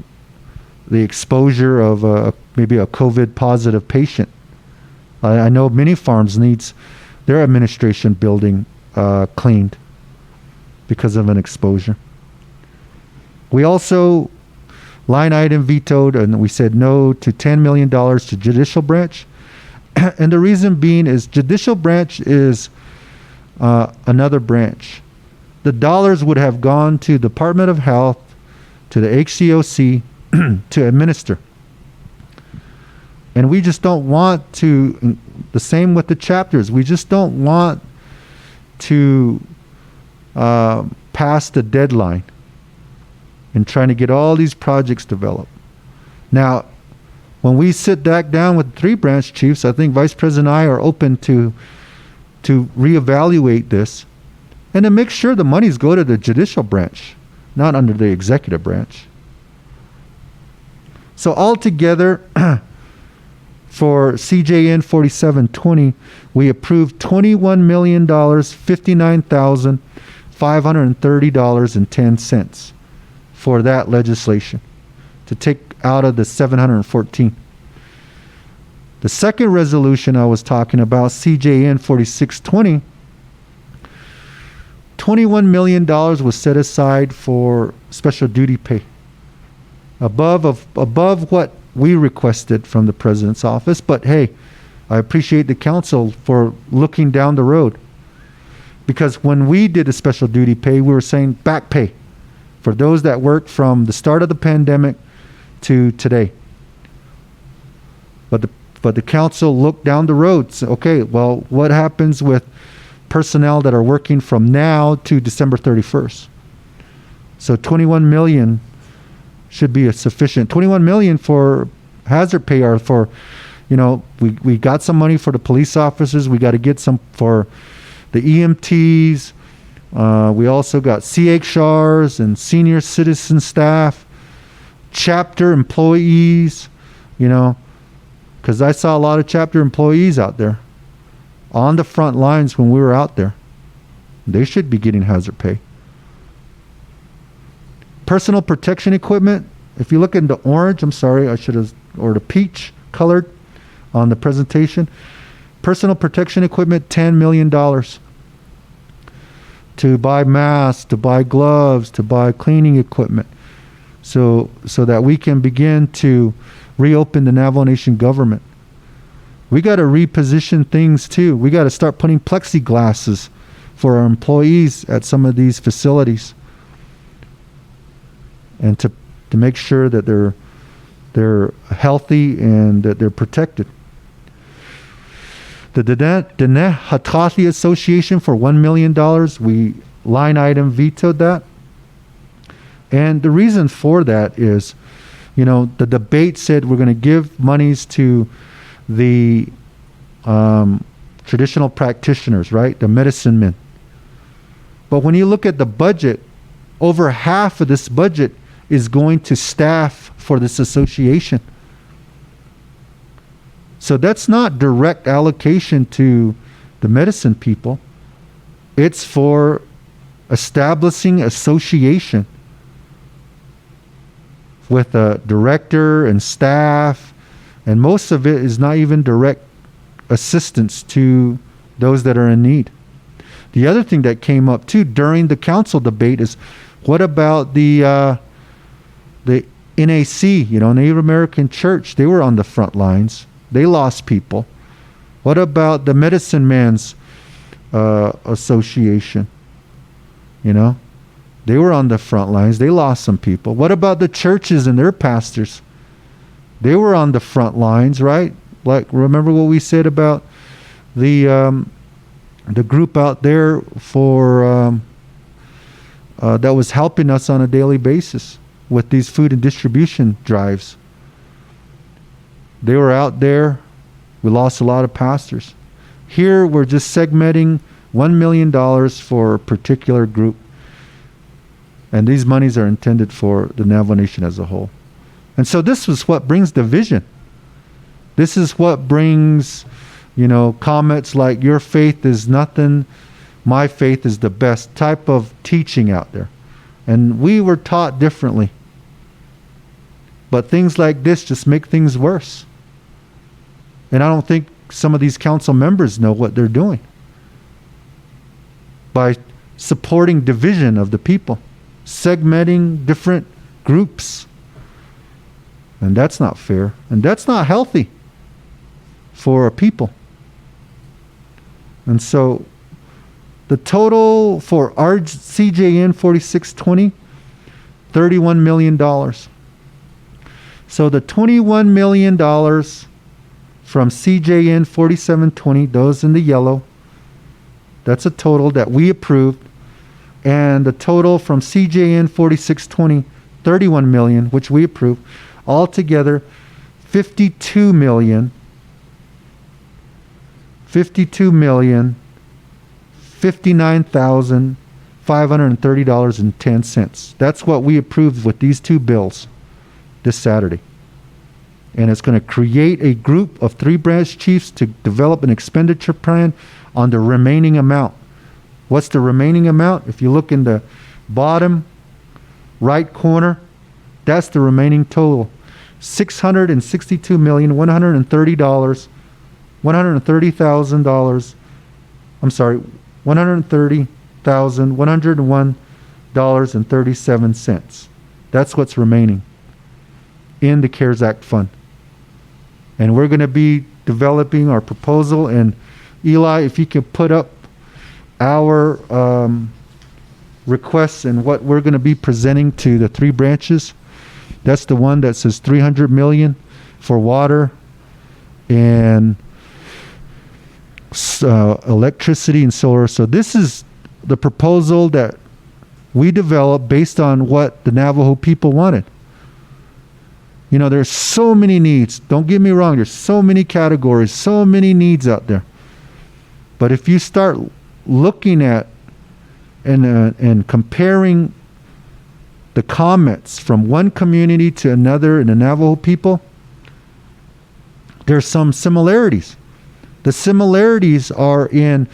Speaker 2: the exposure of maybe a COVID positive patient. I know many farms needs their administration building cleaned because of an exposure. We also line item vetoed, and we said no to $10 million to judicial branch. And the reason being is judicial branch is another branch. The dollars would have gone to Department of Health, to the HCOC to administer. And we just don't want to, the same with the chapters, we just don't want to pass the deadline in trying to get all these projects developed. Now, when we sit back down with 3 branch chiefs, I think Vice President and I are open to reevaluate this and to make sure the monies go to the judicial branch, not under the executive branch. So altogether, for CJN 4720, we approved $21,059,530.10 for that legislation to take out of the 714. The second resolution I was talking about, CJN 4620, $21 million was set aside for special duty pay, above what we requested from the president's office. But hey, I appreciate the council for looking down the road, because when we did a special duty pay, we were saying back pay for those that worked from the start of the pandemic to today. But the council looked down the road. So, okay, well, what happens with personnel that are working from now to December 31st? So 21 million should be a sufficient. 21 million for hazard pay, or for, we got some money for the police officers. We got to get some for the EMTs. We also got CHRs and senior citizen staff, chapter employees, because I saw a lot of chapter employees out there on the front lines when we were out there. They should be getting hazard pay. Personal protection equipment, if you look in the orange, I'm sorry, I should have, or the peach colored on the presentation. Personal protection equipment, $10 million. To buy masks, to buy gloves, to buy cleaning equipment, so that we can begin to reopen the Navajo Nation government. We got to reposition things too. We got to start putting plexiglasses for our employees at some of these facilities, and to make sure that they're healthy and that they're protected. The Diné Hatathi Association for $1 million, we line item vetoed that. And the reason for that is, the debate said we're going to give monies to the traditional practitioners, right? The medicine men. But when you look at the budget, over half of this budget is going to staff for this association. So that's not direct allocation to the medicine people. It's for establishing association with a director and staff, and most of it is not even direct assistance to those that are in need. The other thing that came up too during the council debate is, what about the NAC, Native American Church? They were on the front lines. They lost people. What about the Medicine Man's Association? They were on the front lines. They lost some people. What about the churches and their pastors? They were on the front lines, right? Like, remember what we said about the group out there for that was helping us on a daily basis with these food and distribution drives. They were out there. We lost a lot of pastors. Here, we're just segmenting $1 million for a particular group. And these monies are intended for the Navajo Nation as a whole. And so this is what brings division. This is what brings, comments like your faith is nothing, my faith is the best type of teaching out there. And we were taught differently. But things like this just make things worse. And I don't think some of these council members know what they're doing by supporting division of the people, segmenting different groups. And that's not fair. And that's not healthy for a people. And so the total for our CJN 4620, $31 million. So the $21 million from CJN 4720, those in the yellow, that's a total that we approved. And the total from CJN 4620, $31 million, which we approved. Altogether, $59,530.10. That's what we approved with these two bills this Saturday. And it's going to create a group of 3 branch chiefs to develop an expenditure plan on the remaining amount. What's the remaining amount? If you look in the bottom right corner, that's the remaining total. $130,101.37. That's what's remaining in the CARES Act fund. And we're going to be developing our proposal. And Eli, if you can put up our requests and what we're going to be presenting to the 3 branches. That's the one that says $300 million for water and electricity and solar. So this is the proposal that we developed based on what the Navajo people wanted. There's so many needs. Don't get me wrong. There's so many categories, so many needs out there. But if you start looking at and comparing the comments from one community to another in the Navajo people, there's some similarities. The similarities are in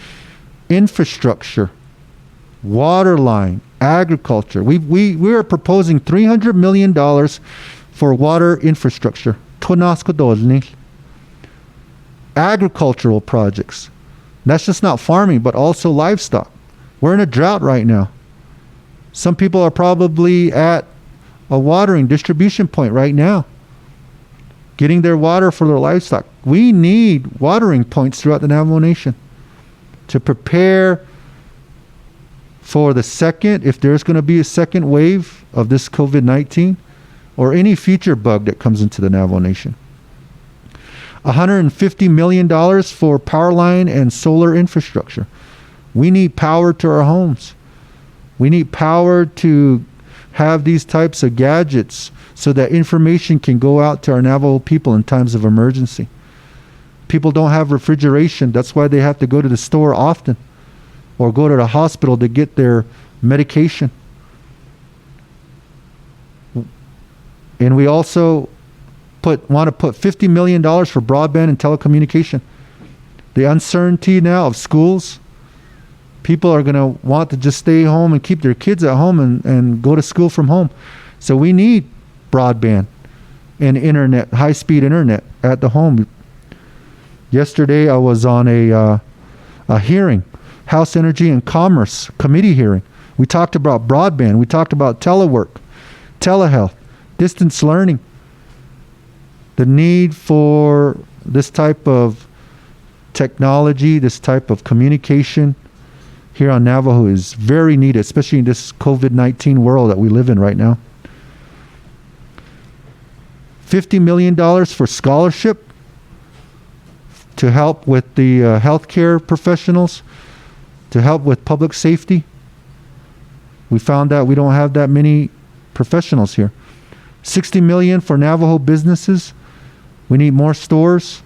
Speaker 2: infrastructure, water line, agriculture. We are proposing $300 million for water infrastructure. Agricultural projects. That's just not farming, but also livestock. We're in a drought right now. Some people are probably at a watering distribution point right now, getting their water for their livestock. We need watering points throughout the Navajo Nation to prepare for the second, if there's going to be a second wave of this COVID-19 or any future bug that comes into the Navajo Nation. $150 million for power line and solar infrastructure. We need power to our homes. We need power to have these types of gadgets so that information can go out to our Navajo people in times of emergency. People don't have refrigeration. That's why they have to go to the store often or go to the hospital to get their medication. And we also want to put $50 million for broadband and telecommunication. The uncertainty now of schools, people are going to want to just stay home and keep their kids at home and go to school from home. So we need broadband and internet, high-speed internet at the home. Yesterday I was on a hearing, House Energy and Commerce Committee hearing. We talked about broadband. We talked about telework, telehealth, distance learning. The need for this type of technology, this type of communication here on Navajo is very needed, especially in this COVID-19 world that we live in right now. $50 million for scholarship to help with the healthcare professionals, to help with public safety. We found out we don't have that many professionals here. $60 million for Navajo businesses. We need more stores.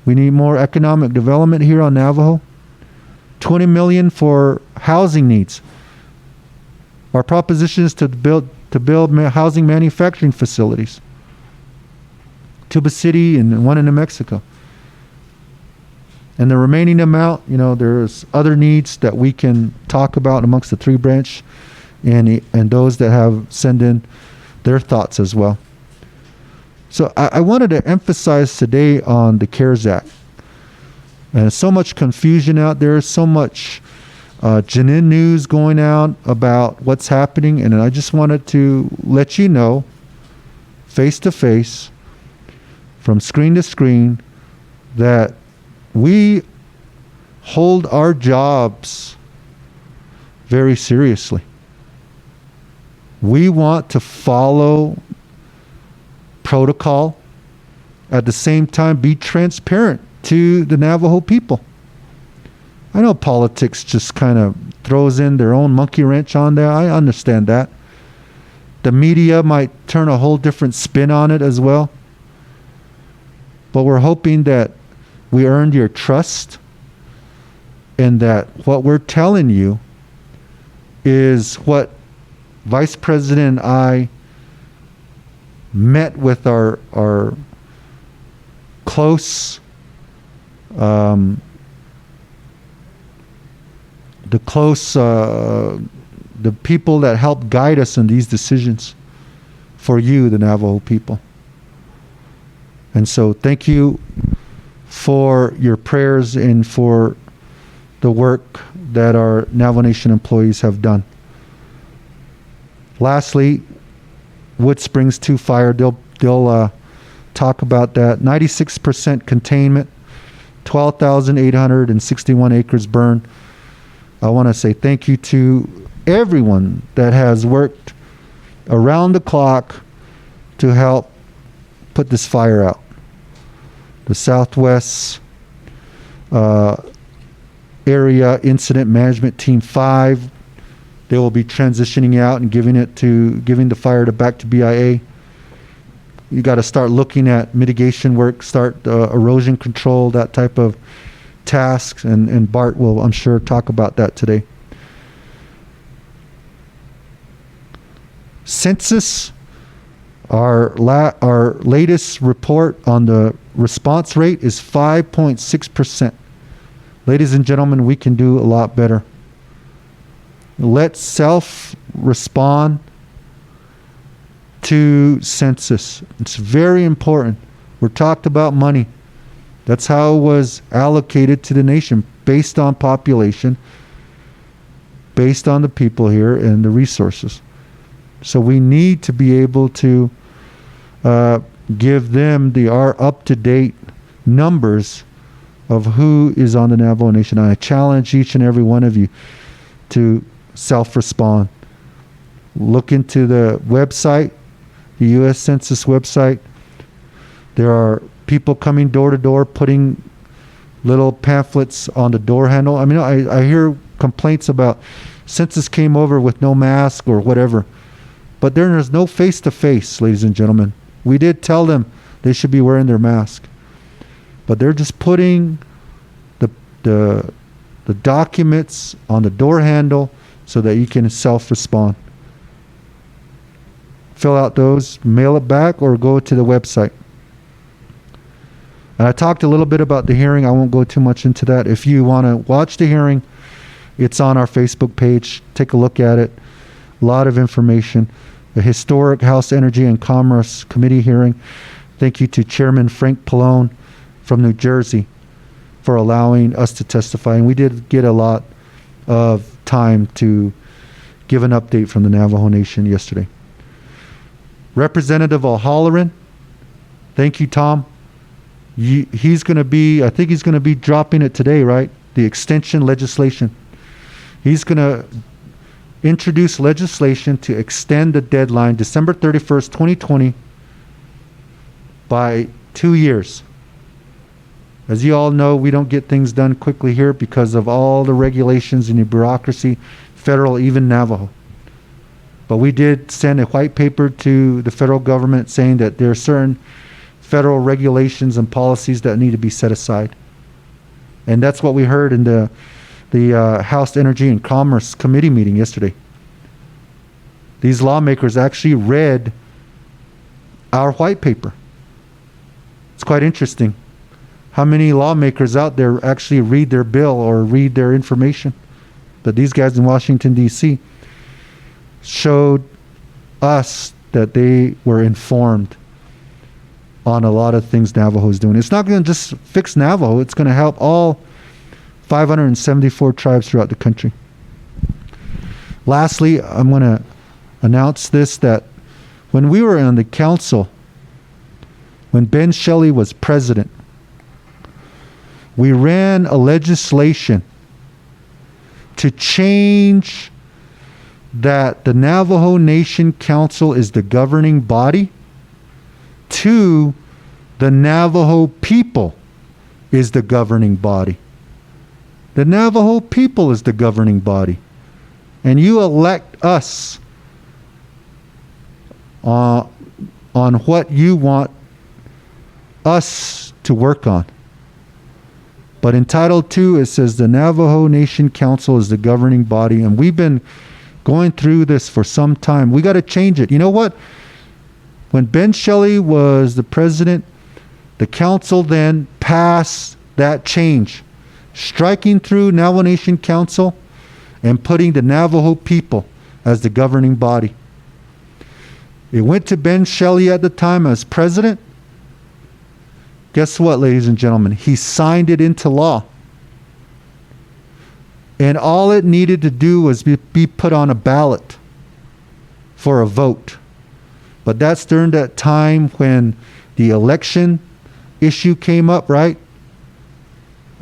Speaker 2: We need more economic development here on Navajo. $20 million for housing needs. Our proposition is to build housing manufacturing facilities. Tuba City and one in New Mexico. And the remaining amount, there's other needs that we can talk about amongst the 3 branch and those that have sent in their thoughts as well. So I wanted to emphasize today on the CARES Act. And there's so much confusion out there, so much genuine news going out about what's happening. And I just wanted to let you know, face to face, from screen to screen, that we hold our jobs very seriously. We want to follow protocol, at the same time be transparent to the Navajo people. I know politics just kind of throws in their own monkey wrench on there. I understand that. The media might turn a whole different spin on it as well. But we're hoping that we earned your trust and that what we're telling you is what Vice President and I met with our close the people that help guide us in these decisions for you, the Navajo people. And so thank you for your prayers and for the work that our Navajo Nation employees have done. Lastly, Wood Springs 2 fire, they'll talk about that. 96% containment, 12,861 acres burned. I want to say thank you to everyone that has worked around the clock to help put this fire out. The Southwest Area Incident Management Team 5, they will be transitioning out and giving the fire back to BIA. You got to start looking at mitigation work, start erosion control, that type of tasks, and Bart will, I'm sure, talk about that today. Census, our latest report on the response rate is 5.6%. Ladies and gentlemen, we can do a lot better. Let's self-respond to census. It's very important. We're talked about money. That's how it was allocated to the nation, based on population, based on the people here and the resources. So we need to be able to give them our up-to-date numbers of who is on the Navajo Nation. I challenge each and every one of you to self-respond. Look into the website, the U.S. Census website. There are people coming door to door, putting little pamphlets on the door handle. I mean, I hear complaints about census came over with no mask or whatever. But there's no face-to-face, ladies and gentlemen. We did tell them they should be wearing their mask. But they're just putting the documents on the door handle so that you can self-respond. Fill out those, mail it back, or go to the website. And I talked a little bit about the hearing. I won't go too much into that. If you want to watch the hearing, it's on our Facebook page. Take a look at it. A lot of information. The historic House Energy and Commerce Committee hearing. Thank you to Chairman Frank Pallone from New Jersey for allowing us to testify. And we did get a lot of time to give an update from the Navajo Nation yesterday. Representative O'Halloran, thank you, Tom. He's going to be, I think he's going to be dropping it today, right? The extension legislation. He's going to introduce legislation to extend the deadline, December 31st, 2020, by 2 years. As you all know, we don't get things done quickly here because of all the regulations and the bureaucracy, federal, even Navajo. But we did send a white paper to the federal government saying that there are certain federal regulations and policies that need to be set aside. And that's what we heard in the House Energy and Commerce Committee meeting yesterday. These lawmakers actually read our white paper. It's quite interesting how many lawmakers out there actually read their bill or read their information. But these guys in Washington, D.C. showed us that they were informed on a lot of things Navajo is doing. It's not going to just fix Navajo. It's going to help all 574 tribes throughout the country. Lastly, I'm going to announce this, that when we were on the council, when Ben Shelley was president, we ran a legislation to change that the Navajo Nation Council is the governing body to the Navajo people is the governing body. The Navajo people is the governing body. And you elect us on what you want us to work on. But in Title II, it says the Navajo Nation Council is the governing body, and we've been going through this for some time. We got to change it. You know what? When Ben Shelley was the president, the council then passed that change, striking through Navajo Nation Council and putting the Navajo people as the governing body. It went to Ben Shelley at the time as president. Guess what, ladies and gentlemen? He signed it into law. And all it needed to do was be put on a ballot for a vote. But that's during that time when the election issue came up, right?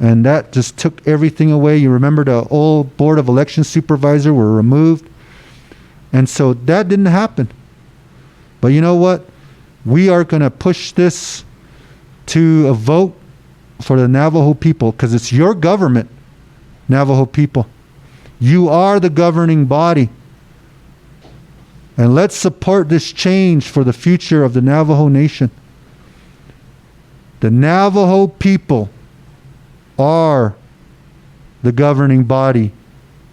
Speaker 2: And that just took everything away. You remember the old Board of Election Supervisor were removed. And so that didn't happen. But you know what? We are going to push this to a vote for the Navajo people, because it's your government, Navajo people. You are the governing body. And let's support this change for the future of the Navajo Nation. The Navajo people are the governing body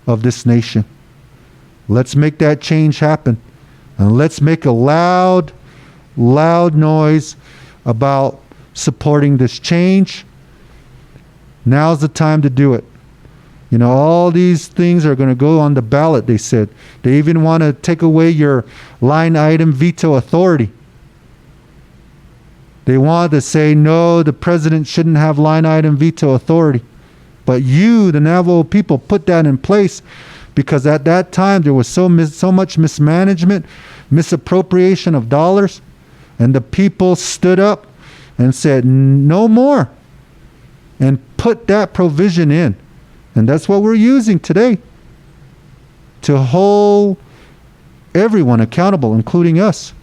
Speaker 2: of this nation. Let's make that change happen. And let's make a loud noise about supporting this change. Now's the time to do it. You know, all these things are going to go on the ballot, they said. They even want to take away your line item veto authority. They want to say, no, the president shouldn't have line item veto authority. But you, the Navajo people, put that in place because at that time there was so much mismanagement, misappropriation of dollars, and the people stood up and said, no more, and put that provision in. And that's what we're using today to hold everyone accountable, including us,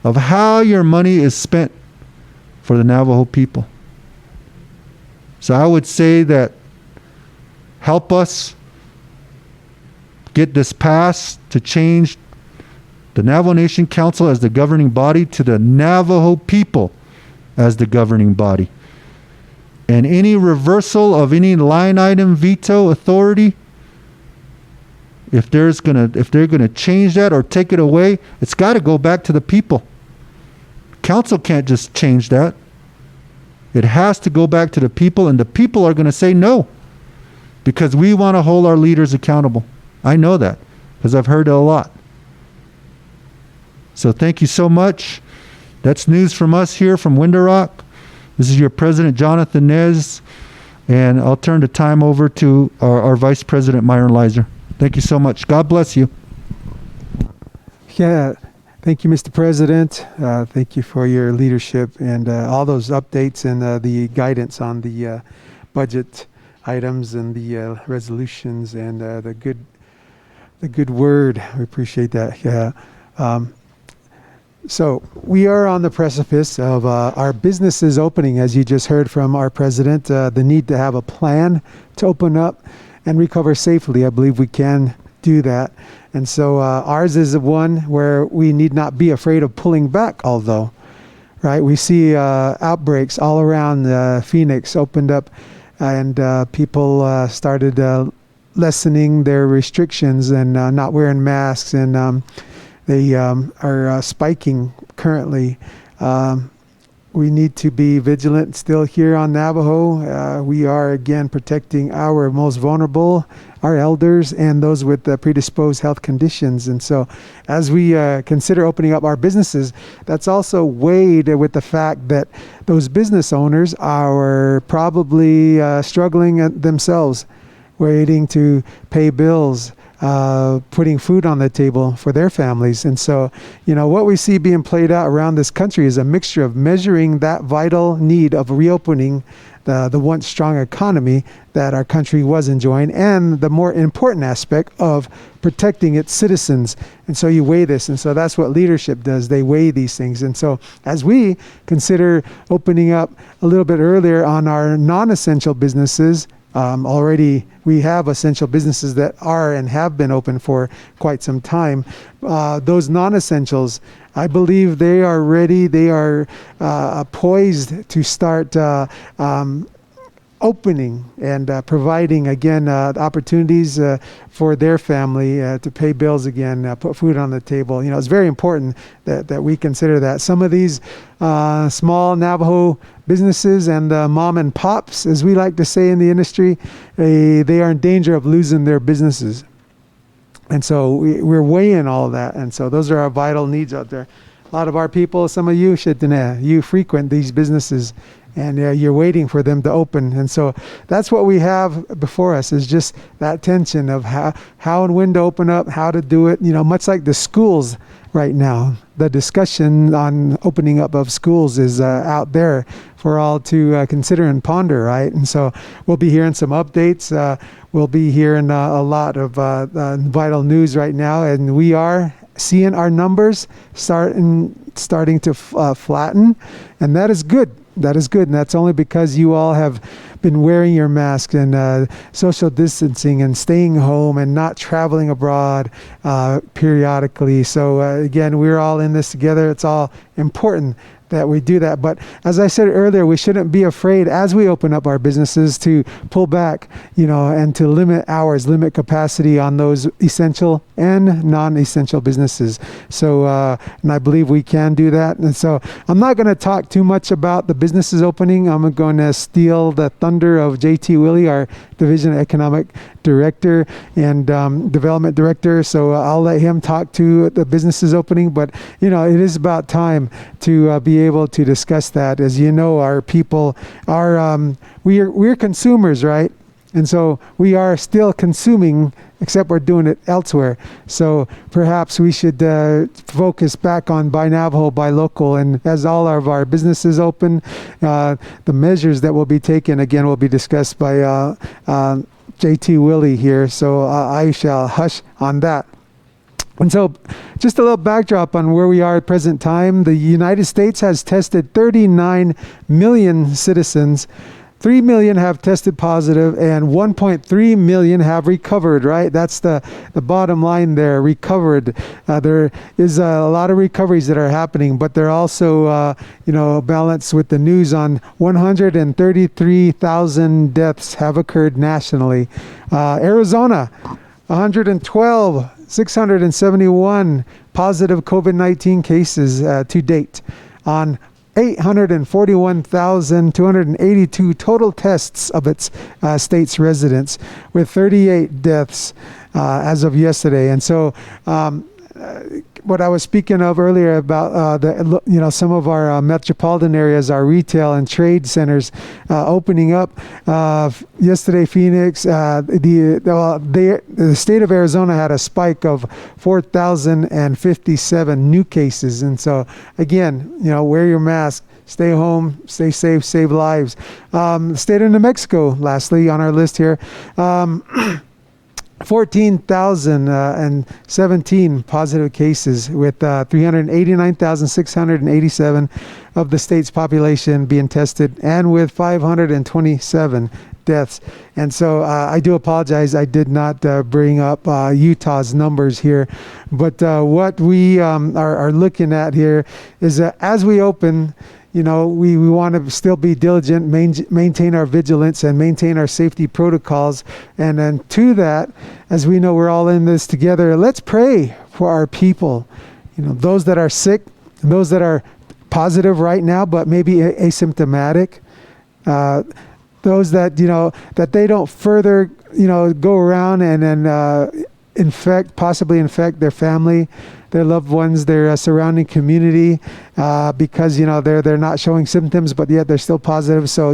Speaker 2: of how your money is spent for the Navajo people. So I would say that help us get this passed to change the Navajo Nation Council as the governing body to the Navajo people as the governing body. And any reversal of any line item veto authority, if they're gonna change that or take it away, it's got to go back to the people. Council can't just change that. It has to go back to the people, and the people are going to say no, because we want to hold our leaders accountable. I know that because I've heard it a lot. So thank you so much. That's news from us here from Window Rock. This is your President, Jonathan Nez, and I'll turn the time over to our Vice President, Myron Lizer. Thank you so much. God bless you.
Speaker 1: Yeah, thank you, Mr. President. Thank you for your leadership and all those updates and the guidance on the budget items and the resolutions and the good word. We appreciate that. Yeah. So we are on the precipice of our businesses opening, as you just heard from our president, the need to have a plan to open up and recover safely. I believe we can do that. And so ours is one where we need not be afraid of pulling back, although, right? We see outbreaks all around Phoenix opened up, and people started lessening their restrictions and not wearing masks and They are spiking currently. We need to be vigilant still here on Navajo. We are, again, protecting our most vulnerable, our elders, and those with predisposed health conditions. And so as we consider opening up our businesses, that's also weighed with the fact that those business owners are probably struggling themselves, waiting to pay bills, putting food on the table for their families. And so, what we see being played out around this country is a mixture of measuring that vital need of reopening the once strong economy that our country was enjoying, and the more important aspect of protecting its citizens. And so you weigh this, and so that's what leadership does. They weigh these things. And so as we consider opening up a little bit earlier on our non-essential businesses, already we have essential businesses that are and have been open for quite some time. Those non-essentials, I believe they are ready. They are poised to start opening and providing again opportunities for their family to pay bills again, put food on the table. It's very important that we consider that. Some of these small Navajo businesses and mom and pops, as we like to say in the industry, they are in danger of losing their businesses. And so we're weighing all of that. And so those are our vital needs out there. A lot of our people, some of you, you frequent these businesses, and you're waiting for them to open. And so that's what we have before us, is just that tension of how and when to open up, how to do it. Much like the schools right now, the discussion on opening up of schools is out there for all to consider and ponder, right? And so we'll be hearing some updates. We'll be hearing a lot of vital news right now, and we are seeing our numbers starting to flatten, and that is good. That is good, and that's only because you all have been wearing your mask and social distancing and staying home and not traveling abroad periodically. So again, we're all in this together. It's all important that we do that. But as I said earlier, we shouldn't be afraid as we open up our businesses to pull back, and to limit hours, limit capacity on those essential and non-essential businesses. So, and I believe we can do that. And so I'm not going to talk too much about the businesses opening. I'm going to steal the thunder of J.T. Willie, our Division of Economic Director and Development Director. So I'll let him talk to the businesses opening. But, it is about time to be able to discuss that. As you know, our people are, we're consumers, right? And so we are still consuming, except we're doing it elsewhere. So perhaps we should focus back on Buy Navajo, Buy Local. And as all of our businesses open, the measures that will be taken, again, will be discussed by J.T. Willie here. So I shall hush on that. And so just a little backdrop on where we are at present time. The United States has tested 39 million citizens. 3 million have tested positive and 1.3 million have recovered, right? That's the bottom line there, recovered. There is a lot of recoveries that are happening, but they're also, balanced with the news on 133,000 deaths have occurred nationally. Arizona, 112, 671 positive COVID-19 cases to date on 841,282 total tests of its state's residents, with 38 deaths as of yesterday. And so what I was speaking of earlier about some of our metropolitan areas, our retail and trade centers opening up. Yesterday, Phoenix, the state of Arizona had a spike of 4,057 new cases. And so again, wear your mask, stay home, stay safe, save lives. The state of New Mexico, lastly on our list here, 14,017 positive cases, with 389,687 of the state's population being tested, and with 527 deaths. And so I do apologize, I did not bring up Utah's numbers here. But what we are looking at here is that as we open, we want to still be diligent, maintain our vigilance, and maintain our safety protocols. And then to that, as we know we're all in this together, let's pray for our people. those that are sick, those that are positive right now, but maybe asymptomatic, those that, that they don't further, go around and then possibly infect their family, their loved ones, their surrounding community, because, they're not showing symptoms, but yet they're still positive. So,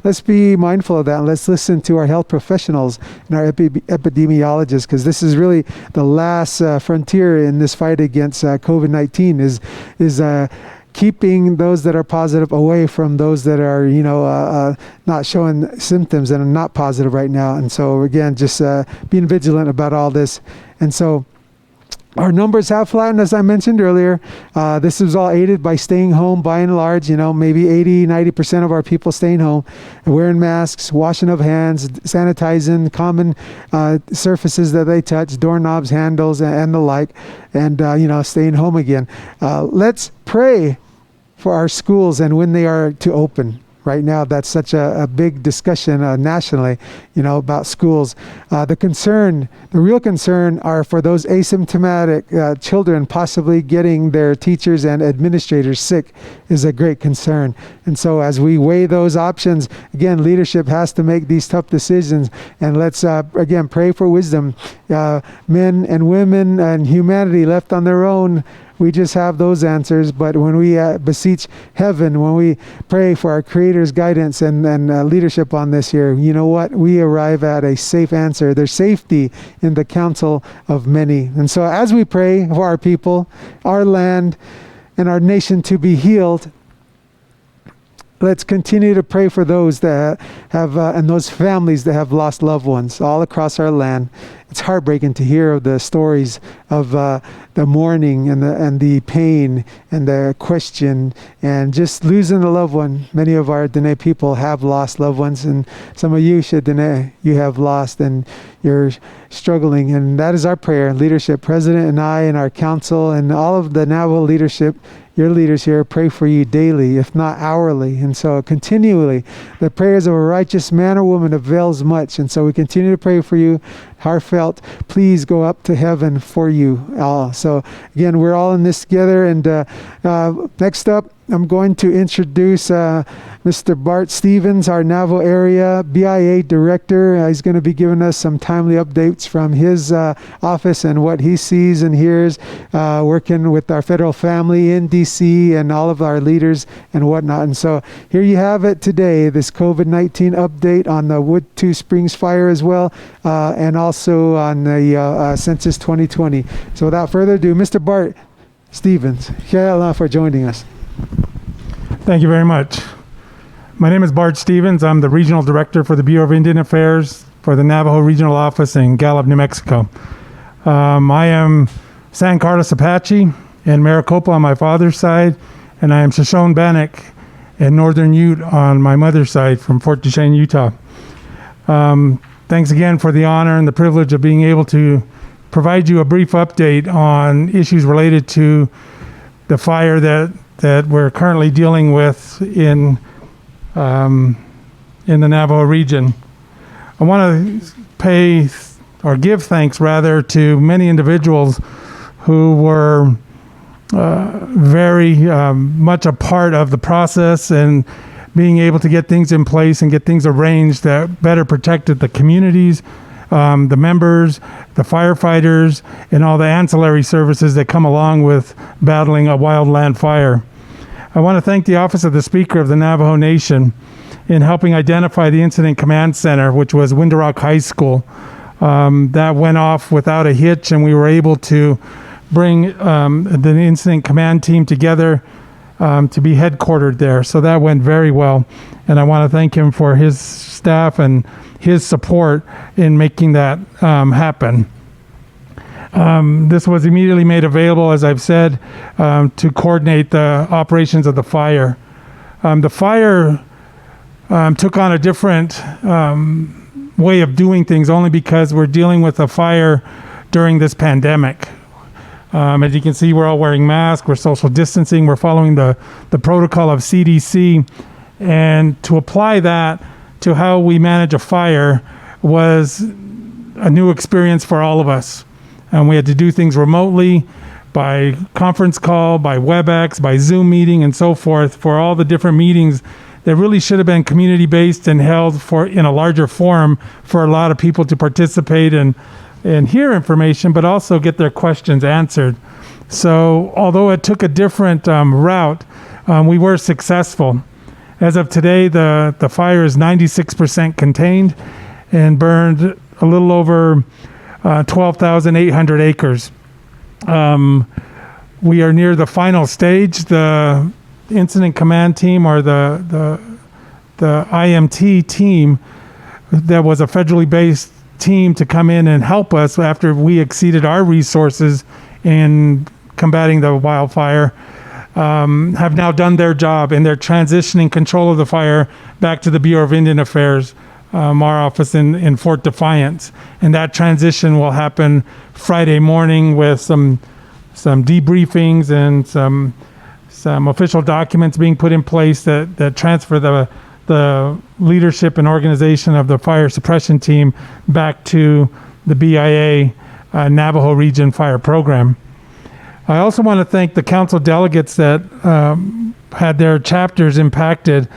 Speaker 1: let's be mindful of that. And let's listen to our health professionals and our epidemiologists, because this is really the last frontier in this fight against COVID-19 is keeping those that are positive away from those that are, not showing symptoms and are not positive right now. And so, again, just being vigilant about all this. And so, our numbers have flattened, as I mentioned earlier. This is all aided by staying home by and large, maybe 80-90% of our people staying home, wearing masks, washing of hands, sanitizing common surfaces that they touch, doorknobs, handles, and the like, and, staying home again. Let's pray for our schools and when they are to open. Right now, that's such a big discussion nationally, about schools. The real concern are for those asymptomatic children possibly getting their teachers and administrators sick is a great concern. And so as we weigh those options, again, leadership has to make these tough decisions. And let's, again, pray for wisdom. Men and women and humanity left on their own, we just have those answers. But when we beseech heaven, when we pray for our Creator's guidance and leadership on this here, you know what? We arrive at a safe answer. There's safety in the counsel of many. And so as we pray for our people, our land, and our nation to be healed, let's continue to pray for those that have, and those families that have lost loved ones all across our land. It's heartbreaking to hear of the stories of the mourning and the pain and the question and just losing a loved one. Many of our Dene people have lost loved ones, and some of you, Dene, you have lost and you're struggling. And that is our prayer. Leadership, President and I and our council and all of the Navajo leadership, your leaders here, pray for you daily, if not hourly. And so continually, the prayers of a righteous man or woman avails much. And so we continue to pray for you. Heartfelt, please go up to heaven for you all. So again, we're all in this together. And next up, I'm going to introduce Mr. Bart Stevens, our Navajo area BIA director. He's going to be giving us some timely updates from his office and what he sees and hears, working with our federal family in DC and all of our leaders and whatnot. And so here you have it today, this COVID-19 update on the Wood Two Springs fire as well, and also on the Census 2020. So without further ado, Mr. Bart Stevens, thank for joining us.
Speaker 3: Thank you very much. My name is Bart Stevens. I'm the Regional Director for the Bureau of Indian Affairs for the Navajo Regional Office in Gallup, New Mexico. I am San Carlos Apache and Maricopa on my father's side, and I am Shoshone Bannock and Northern Ute on my mother's side from Fort Duchesne, Utah. Thanks again for the honor and the privilege of being able to provide you a brief update on issues related to the fire that we're currently dealing with in the Navajo region. I want to pay or give thanks rather to many individuals who were very much a part of the process and being able to get things in place and get things arranged that better protected the communities, the members, the firefighters, and all the ancillary services that come along with battling a wildland fire. I want to thank the Office of the Speaker of the Navajo Nation in helping identify the Incident Command Center, which was Window Rock High School. That went off without a hitch, and we were able to bring the Incident Command team together to be headquartered there. So that went very well, and I want to thank him for his staff and his support in making that happen. This was immediately made available, as I've said, to coordinate the operations of the fire. The fire took on a different way of doing things only because we're dealing with a fire during this pandemic. As you can see, we're all wearing masks, we're social distancing, we're following the protocol of CDC. And to apply that to how we manage a fire was a new experience for all of us. We had to do things remotely, by conference call, by WebEx, by Zoom meeting, and so forth, for all the different meetings that really should have been community-based and held in a larger forum for a lot of people to participate and hear information, but also get their questions answered. So although it took a different route, we were successful. As of today, the fire is 96% contained and burned a little over 12,800 acres. We are near the final stage. The incident command team, or the IMT team, that was a federally based team to come in and help us after we exceeded our resources in combating the wildfire, have now done their job, and they're transitioning control of the fire back to the Bureau of Indian Affairs, our office in Fort Defiance. And that transition will happen Friday morning with some debriefings and some official documents being put in place that transfer the leadership and organization of the fire suppression team back to the BIA Navajo Region Fire Program. I also want to thank the council delegates that had their chapters impacted,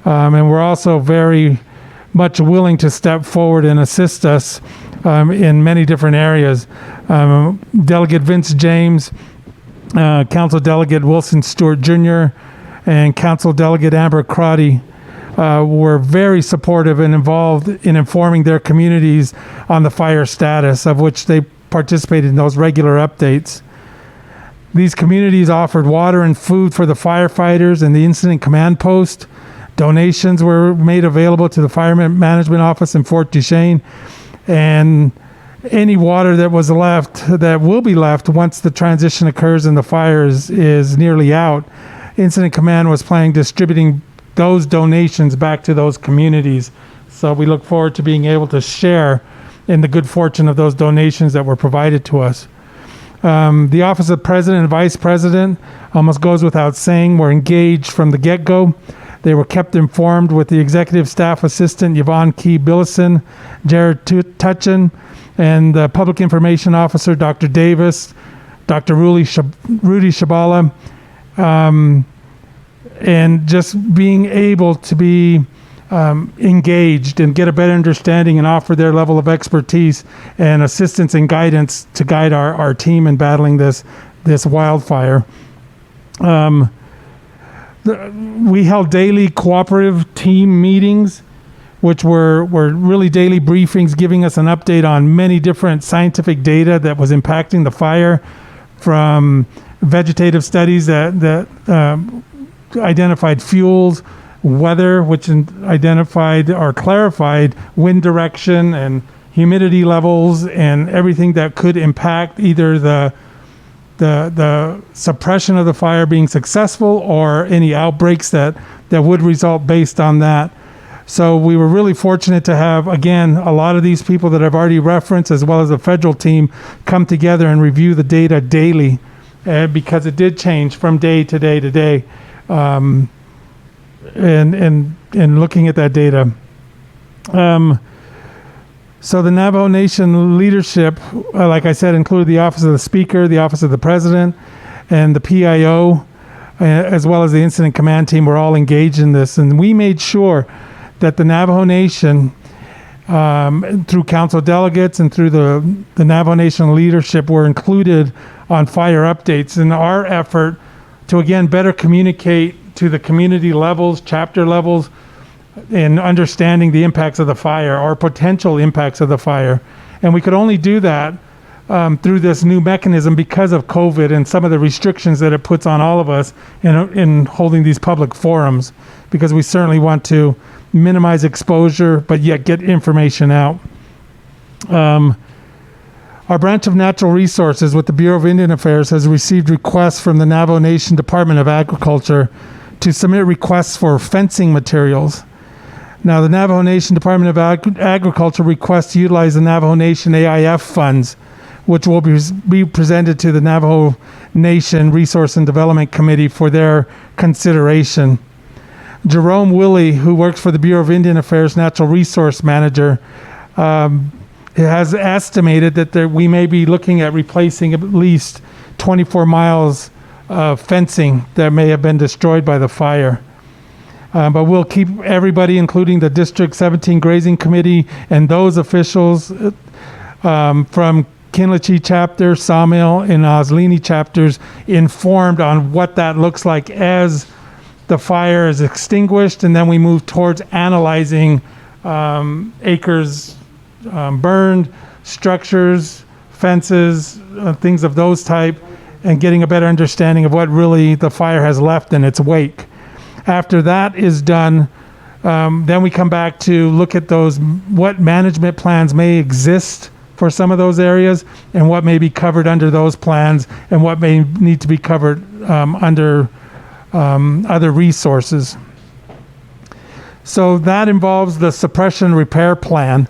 Speaker 3: and were also very much willing to step forward and assist us in many different areas. Delegate Vince James, Council Delegate Wilson Stewart Jr., and Council Delegate Amber Crotty were very supportive and involved in informing their communities on the fire status, of which they participated in those regular updates. These communities offered water and food for the firefighters and the incident command post. Donations were made available to the Fire Management Office in Fort Duchesne, and any water that was left, that will be left once the transition occurs and the fire is nearly out, Incident Command was planning distributing those donations back to those communities. So we look forward to being able to share in the good fortune of those donations that were provided to us. The Office of President and Vice President, almost goes without saying, were engaged from the get-go. They were kept informed with the Executive Staff Assistant Yvonne Key Billison, Jared Tutchin, and the Public Information Officer Dr. Davis, Dr. Rudy Shabala, and just being able to be engaged and get a better understanding and offer their level of expertise and assistance and guidance to guide our team in battling this wildfire. We held daily cooperative team meetings, which were really daily briefings giving us an update on many different scientific data that was impacting the fire, from vegetative studies that identified fuels, weather, which identified or clarified wind direction and humidity levels, and everything that could impact either the suppression of the fire being successful or any outbreaks that would result based on that. So we were really fortunate to have, again, a lot of these people that I've already referenced, as well as the federal team, come together and review the data daily, because it did change from day to day to day. And looking at that data. So the Navajo Nation leadership, like I said, included the Office of the Speaker, the Office of the President, and the PIO, as well as the Incident Command team, were all engaged in this. And we made sure that the Navajo Nation, through council delegates and through the Navajo Nation leadership, were included on fire updates in our effort to, again, better communicate to the community levels, chapter levels, in understanding the impacts of the fire or potential impacts of the fire. And we could only do that through this new mechanism because of COVID and some of the restrictions that it puts on all of us in holding these public forums, because we certainly want to minimize exposure but yet get information out. Our branch of natural resources with the Bureau of Indian Affairs has received requests from the Navajo Nation Department of Agriculture to submit requests for fencing materials. Now, the Navajo Nation Department of Agriculture requests to utilize the Navajo Nation AIF funds, which will be presented to the Navajo Nation Resource and Development Committee for their consideration. Jerome Willie, who works for the Bureau of Indian Affairs Natural Resource Manager, has estimated that we may be looking at replacing at least 24 miles of fencing that may have been destroyed by the fire. But we'll keep everybody, including the District 17 Grazing Committee and those officials from Kinlachie chapter, Sawmill, and Oslini chapters informed on what that looks like as the fire is extinguished, and then we move towards analyzing acres burned, structures, fences, things of those type, and getting a better understanding of what really the fire has left in its wake. After that is done, then we come back to look at what management plans may exist for some of those areas and what may be covered under those plans and what may need to be covered under other resources. So that involves the suppression repair plan,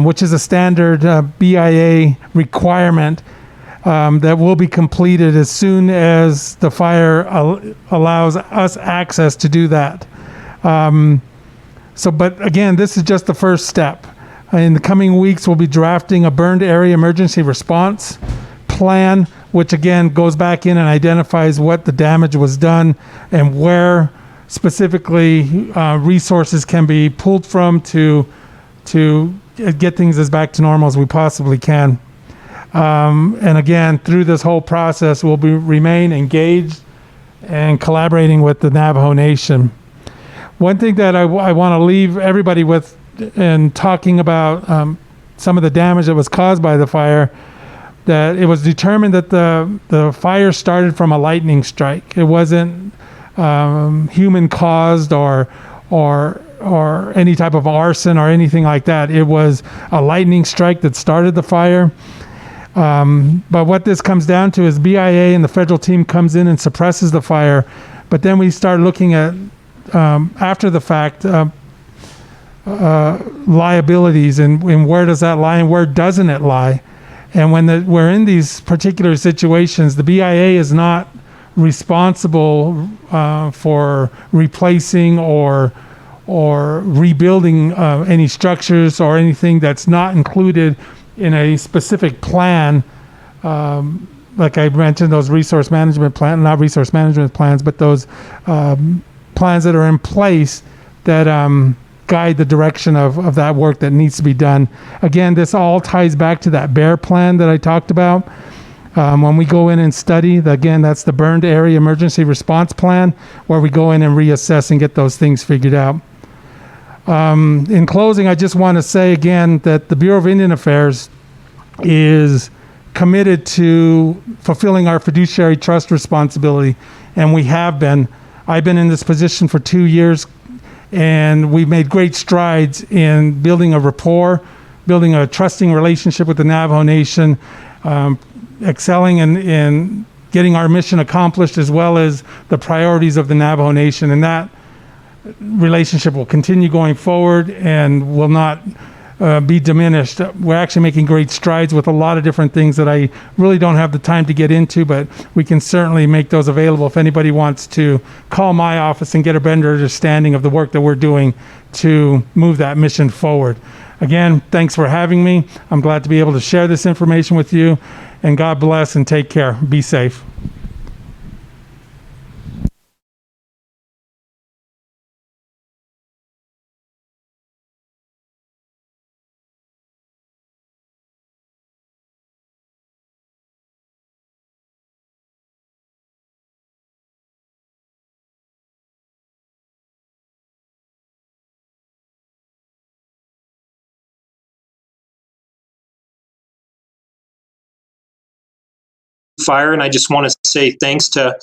Speaker 3: which is a standard BIA requirement that will be completed as soon as the fire allows us access to do that. But again, this is just the first step. In the coming weeks, we'll be drafting a burned area emergency response plan, which again goes back in and identifies what the damage was done and where specifically resources can be pulled from to get things as back to normal as we possibly can. And again, through this whole process, we'll remain engaged and collaborating with the Navajo Nation. One thing that I want to leave everybody with in talking about some of the damage that was caused by the fire, that it was determined that the fire started from a lightning strike. It wasn't human caused or any type of arson or anything like that. It was a lightning strike that started the fire. But what this comes down to is BIA and the federal team comes in and suppresses the fire. But then we start looking at, after the fact, liabilities and where does that lie and where doesn't it lie. And when we're in these particular situations, the BIA is not responsible for replacing or rebuilding any structures or anything that's not included in a specific plan. Like I mentioned, those resource management plans, not resource management plans, but those plans that are in place that guide the direction of that work that needs to be done. Again, this all ties back to that BEAR plan that I talked about. When we go in and study, again, that's the Burned Area Emergency Response Plan, where we go in and reassess and get those things figured out. In closing, I just want to say again that the Bureau of Indian Affairs is committed to fulfilling our fiduciary trust responsibility, and we have been. I've been in this position for 2 years, and we've made great strides in building a rapport, building a trusting relationship with the Navajo Nation, excelling in getting our mission accomplished, as well as the priorities of the Navajo Nation. And that relationship will continue going forward and will not be diminished. We're actually making great strides with a lot of different things that I really don't have the time to get into, but we can certainly make those available if anybody wants to call my office and get a better understanding of the work that we're doing to move that mission forward. Again, thanks for having me. I'm glad to be able to share this information with you, and God bless and take care. Be safe.
Speaker 4: Fire, and I just want to say thanks to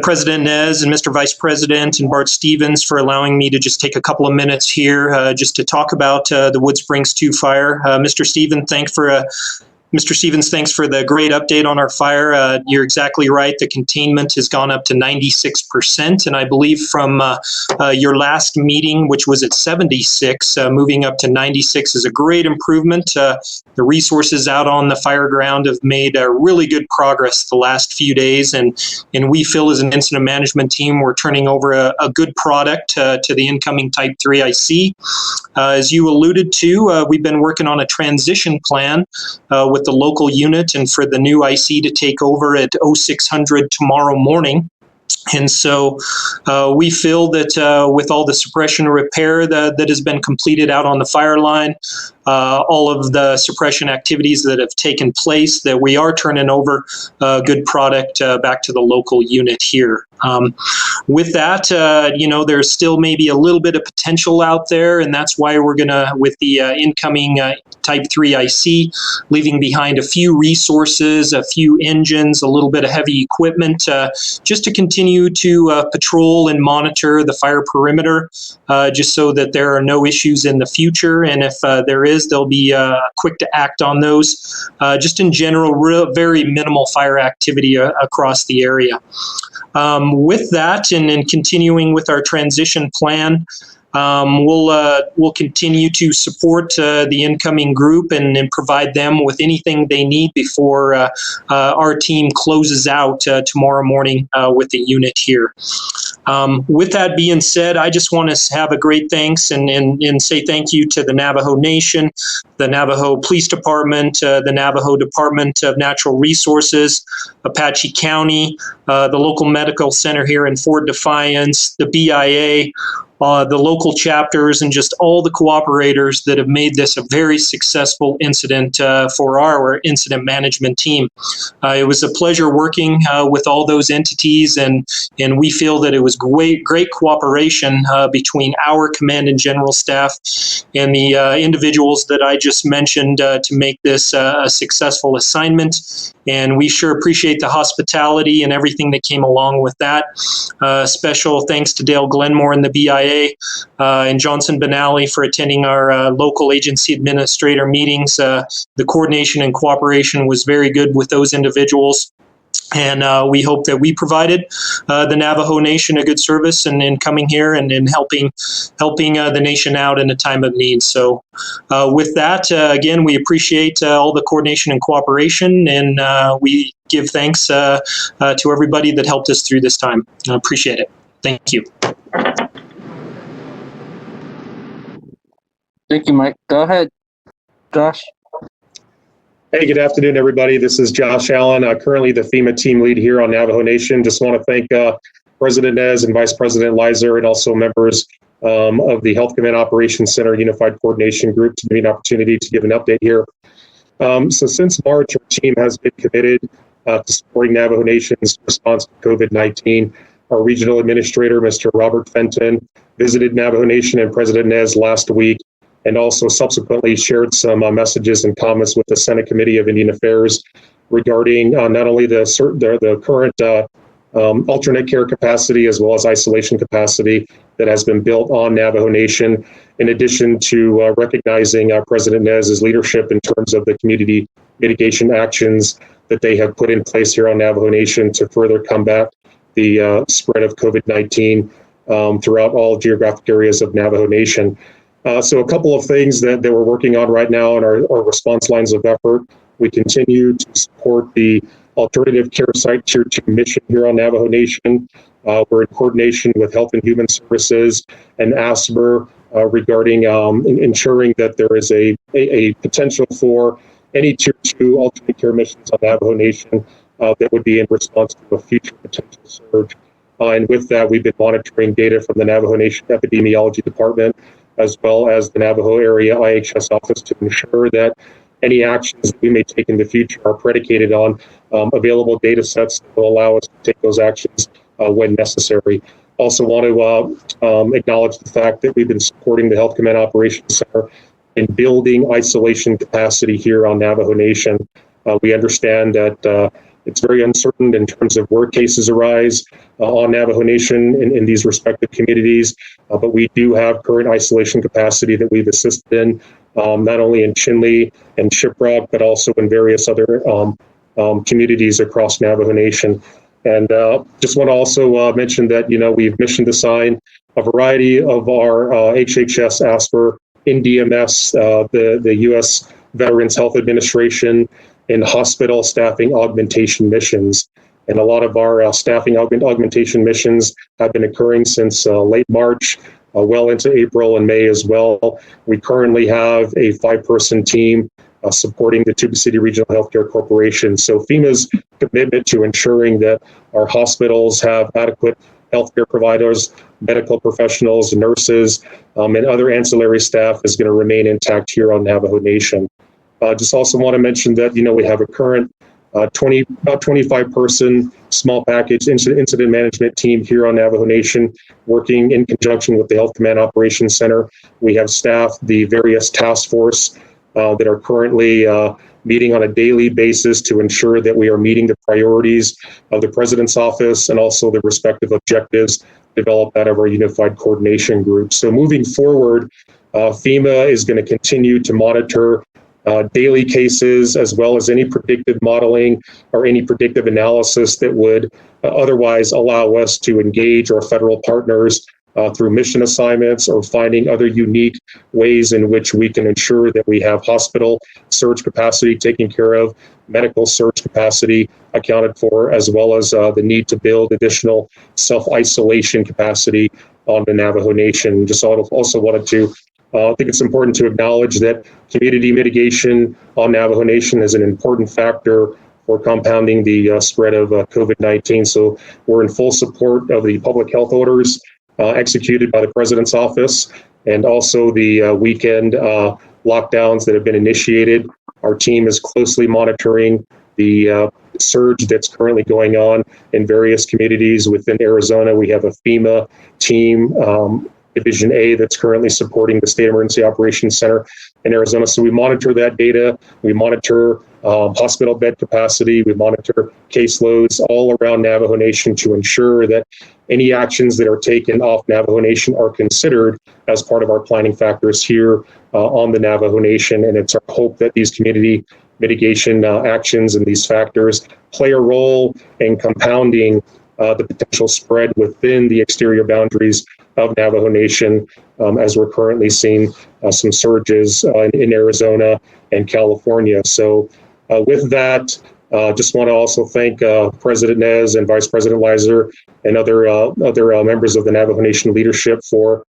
Speaker 4: President Nez and Mr. Vice President and Bart Stevens for allowing me to just take a couple of minutes here just to talk about the Wood Springs 2 fire. Mr. Stevens, thanks for Mr. Stevens, thanks for the great update on our fire. You're exactly right. The containment has gone up to 96%. And I believe from your last meeting, which was at 76, moving up to 96 is a great improvement. The resources out on the fire ground have made really good progress the last few days. And we feel as an incident management team, we're turning over a good product to the incoming Type 3 IC. As you alluded to, we've been working on a transition plan with the local unit and for the new IC to take over at 0600 tomorrow morning. And so we feel that with all the suppression repair that has been completed out on the fire line, all of the suppression activities that have taken place, that we are turning over a good product back to the local unit here. With that, there's still maybe a little bit of potential out there, and that's why we're going to, with the incoming Type 3 IC, leaving behind a few resources, a few engines, a little bit of heavy equipment, just to continue to patrol and monitor the fire perimeter, just so that there are no issues in the future. And if there is, they'll be quick to act on those. Just in general, very minimal fire activity across the area. With that, and continuing with our transition plan, we'll continue to support the incoming group and provide them with anything they need before our team closes out tomorrow morning with the unit here. With that being said, I just want to have a great thanks and say thank you to the Navajo Nation, the Navajo Police Department, the Navajo Department of Natural Resources, Apache County, the local medical center here in Fort Defiance, the BIA, the local chapters, and just all the cooperators that have made this a very successful incident for our incident management team. It was a pleasure working with all those entities, and we feel that it was great cooperation between our command and general staff and the individuals that I just mentioned to make this a successful assignment. And we sure appreciate the hospitality and everything that came along with that. Special thanks to Dale Glenmore and the BIA and Johnson Benally for attending our local agency administrator meetings. The coordination and cooperation was very good with those individuals. And we hope that we provided the Navajo Nation a good service in coming here and helping the nation out in a time of need. So with that, again, we appreciate all the coordination and cooperation, and we give thanks to everybody that helped us through this time. I appreciate it. Thank you.
Speaker 5: Thank you, Mike. Go ahead, Josh.
Speaker 6: Hey, good afternoon, everybody. This is Josh Allen, currently the FEMA team lead here on Navajo Nation. Just want to thank President Nez and Vice President Lizer, and also members of the Health Command Operations Center Unified Coordination Group to give me an opportunity to give an update here. So since March, our team has been committed to supporting Navajo Nation's response to COVID-19. Our regional administrator, Mr. Robert Fenton, visited Navajo Nation and President Nez last week, and also subsequently shared some messages and comments with the Senate Committee of Indian Affairs regarding not only the current alternate care capacity as well as isolation capacity that has been built on Navajo Nation, in addition to recognizing President Nez's leadership in terms of the community mitigation actions that they have put in place here on Navajo Nation to further combat the spread of COVID-19 throughout all geographic areas of Navajo Nation. So a couple of things that we're working on right now in our response lines of effort. We continue to support the Alternative Care Site Tier 2 mission here on Navajo Nation. We're in coordination with Health and Human Services and ASBR regarding ensuring that there is a potential for any Tier 2 alternate care missions on Navajo Nation that would be in response to a future potential surge. And with that, we've been monitoring data from the Navajo Nation Epidemiology Department, as well as the Navajo Area IHS office, to ensure that any actions that we may take in the future are predicated on available data sets that will allow us to take those actions when necessary. Also want to acknowledge the fact that we've been supporting the Health Command Operations Center in building isolation capacity here on Navajo Nation. We understand that it's very uncertain in terms of where cases arise on Navajo Nation in these respective communities, but we do have current isolation capacity that we've assisted in not only in Chinle and Shiprock, but also in various other communities across Navajo Nation. And just want to also mention that, we've mission assigned a variety of our HHS ASPR in DMS, the U.S. Veterans Health Administration, in hospital staffing augmentation missions. And a lot of our staffing augmentation missions have been occurring since late March, well into April and May as well. We currently have a 5-person team supporting the Tuba City Regional Healthcare Corporation. So FEMA's commitment to ensuring that our hospitals have adequate healthcare providers, medical professionals, nurses, and other ancillary staff is going to remain intact here on Navajo Nation. Just also want to mention that, we have a current about 25-person small package incident management team here on Navajo Nation, working in conjunction with the Health Command Operations Center. We have staffed the various task force that are currently meeting on a daily basis to ensure that we are meeting the priorities of the President's office and also the respective objectives developed out of our unified coordination group. So moving forward, FEMA is going to continue to monitor daily cases, as well as any predictive modeling or any predictive analysis that would otherwise allow us to engage our federal partners through mission assignments or finding other unique ways in which we can ensure that we have hospital surge capacity taken care of, medical surge capacity accounted for, as well as the need to build additional self-isolation capacity on the Navajo Nation. Just also wanted to I think it's important to acknowledge that community mitigation on Navajo Nation is an important factor for compounding the spread of COVID-19. So we're in full support of the public health orders executed by the President's office, and also the weekend lockdowns that have been initiated. Our team is closely monitoring the surge that's currently going on in various communities within Arizona. We have a FEMA team, Division A, that's currently supporting the State Emergency Operations Center in Arizona. So we monitor that data. We monitor hospital bed capacity. We monitor caseloads all around Navajo Nation to ensure that any actions that are taken off Navajo Nation are considered as part of our planning factors here on the Navajo Nation. And it's our hope that these community mitigation actions and these factors play a role in compounding the potential spread within the exterior boundaries of Navajo Nation, as we're currently seeing some surges in Arizona and California. So with that, just want to also thank President Nez and Vice President Lizer and other members of the Navajo Nation leadership for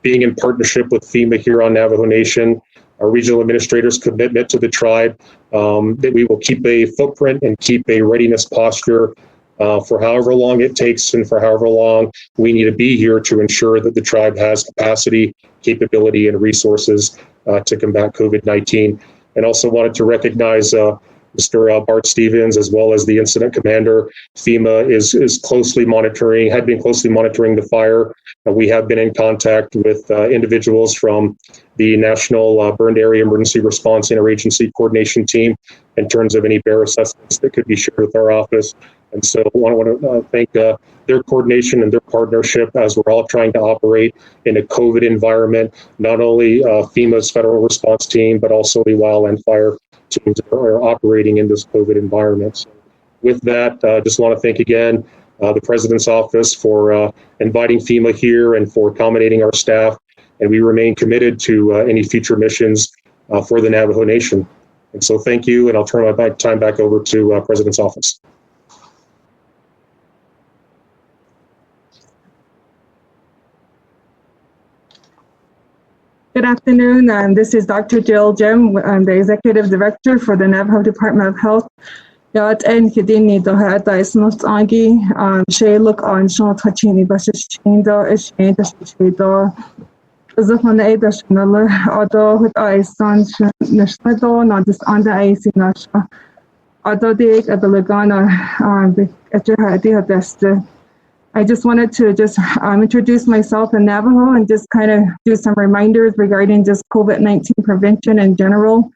Speaker 6: being in partnership with FEMA here on Navajo Nation. Our regional administrators' commitment to the tribe, that we will keep a footprint and keep a readiness posture for however long it takes and for however long we need to be here to ensure that the tribe has capacity, capability, and resources to combat COVID-19. And also wanted to recognize Mr. Bart Stevens, as well as the incident commander. FEMA is closely monitoring, had been closely monitoring the fire. We have been in contact with individuals from the National Burned Area Emergency Response Interagency Coordination Team in terms of any bear assessments that could be shared with our office. And so I want to thank their coordination and their partnership as we're all trying to operate in a COVID environment, not only FEMA's federal response team, but also the wildland fire teams that are operating in this COVID environment. So with that, just want to thank again the President's office for inviting FEMA here and for accommodating our staff. And we remain committed to any future missions for the Navajo Nation. And so thank you, and I'll turn my time back over to President's office.
Speaker 7: Good afternoon. This is Dr. Jill Jim. I'm the Executive Director for the Navajo Department of Health. Yat en kidini do hata isnos angi she look on shon tachini basis chindo is ain't do zafon a dashnala auto with ice on nashado not this on the ice in nasha auto dig at the lagana at your idea best. I just wanted to introduce myself in Navajo and just kind of do some reminders regarding just COVID-19 prevention in general.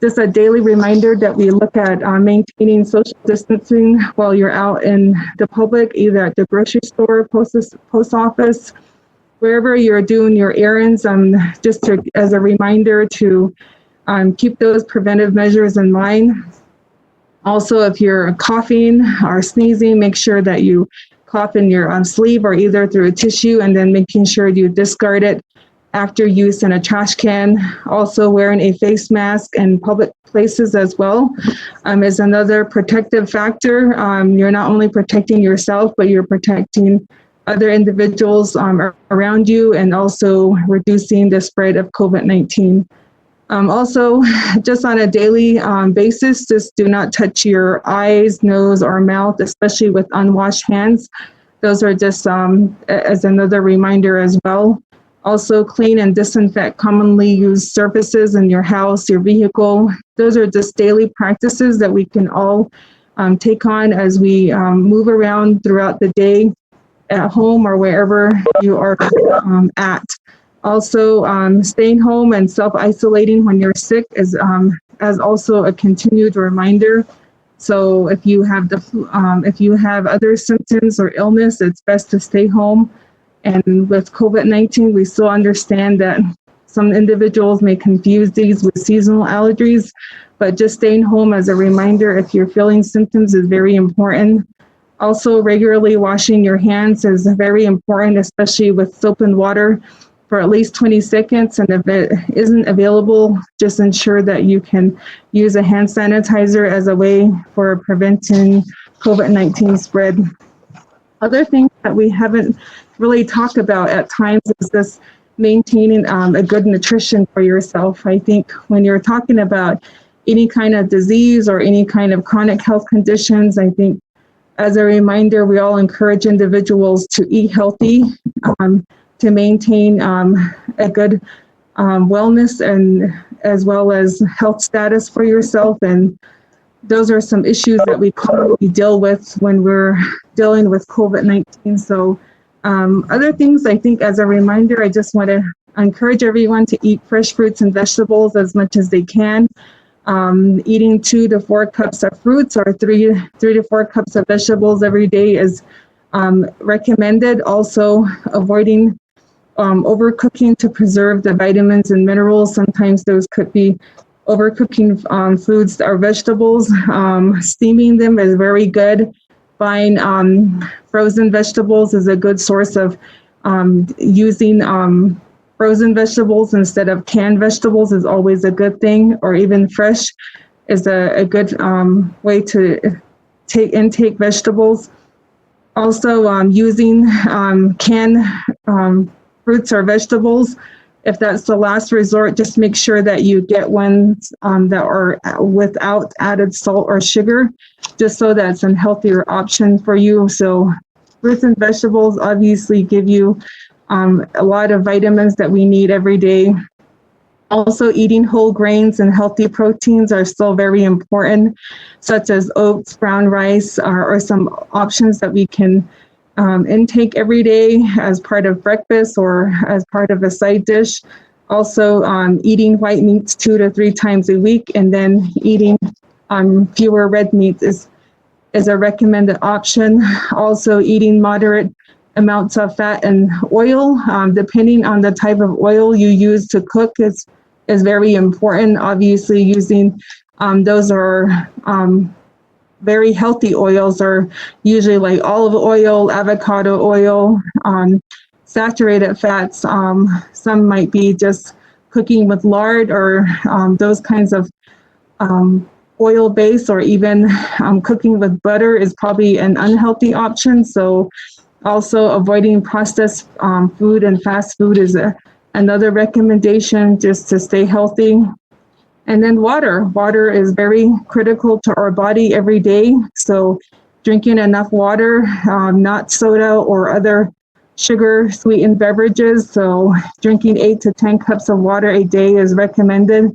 Speaker 7: Just a daily reminder that we look at maintaining social distancing while you're out in the public, either at the grocery store, post office, wherever you're doing your errands, as a reminder to keep those preventive measures in mind. Also, if you're coughing or sneezing, make sure that you cough in your sleeve or either through a tissue, and then making sure you discard it after use in a trash can. Also, wearing a face mask in public places as well is another protective factor. You're not only protecting yourself, but you're protecting other individuals around you, and also reducing the spread of COVID-19. Also, just on a daily basis, just do not touch your eyes, nose, or mouth, especially with unwashed hands. Those are just as another reminder as well. Also, clean and disinfect commonly used surfaces in your house, your vehicle. Those are just daily practices that we can all take on as we move around throughout the day, at home or wherever you are at. Also, staying home and self-isolating when you're sick is as also a continued reminder. So if you have if you have other symptoms or illness, it's best to stay home. And with COVID-19, we still understand that some individuals may confuse these with seasonal allergies, but just staying home as a reminder if you're feeling symptoms is very important. Also, regularly washing your hands is very important, especially with soap and water, for at least 20 seconds. And if it isn't available, just ensure that you can use a hand sanitizer as a way for preventing COVID-19 spread. Other things that we haven't really talked about at times is this maintaining a good nutrition for yourself. I think when you're talking about any kind of disease or any kind of chronic health conditions, I think as a reminder, we all encourage individuals to eat healthy, to maintain a good wellness and as well as health status for yourself. And those are some issues that we commonly deal with when we're dealing with COVID-19. So other things, I think as a reminder, I just want to encourage everyone to eat fresh fruits and vegetables as much as they can. Eating 2 to 4 cups of fruits or 3 to 4 cups of vegetables every day is recommended. Also, avoiding overcooking to preserve the vitamins and minerals. Sometimes those could be overcooking foods or vegetables. Steaming them is very good. Buying frozen vegetables is a good source of using frozen vegetables instead of canned vegetables is always a good thing, or even fresh is a good way to intake vegetables. Also, using canned fruits or vegetables, if that's the last resort, just make sure that you get ones that are without added salt or sugar, just so that's a healthier option for you. So fruits and vegetables obviously give you a lot of vitamins that we need every day. Also, eating whole grains and healthy proteins are still very important, such as oats, brown rice, or some options that we can intake every day as part of breakfast or as part of a side dish. Also, eating white meats 2 to 3 times a week, and then eating fewer red meats is a recommended option. Also, eating moderate amounts of fat and oil, depending on the type of oil you use to cook, is very important. Obviously, using those are very healthy oils are usually like olive oil, avocado oil, saturated fats. Some might be just cooking with lard or those kinds of oil base, or even cooking with butter is probably an unhealthy option. So also avoiding processed food and fast food is another recommendation just to stay healthy. And then water. Water is very critical to our body every day. So drinking enough water, not soda or other sugar sweetened beverages. So drinking 8 to 10 cups of water a day is recommended.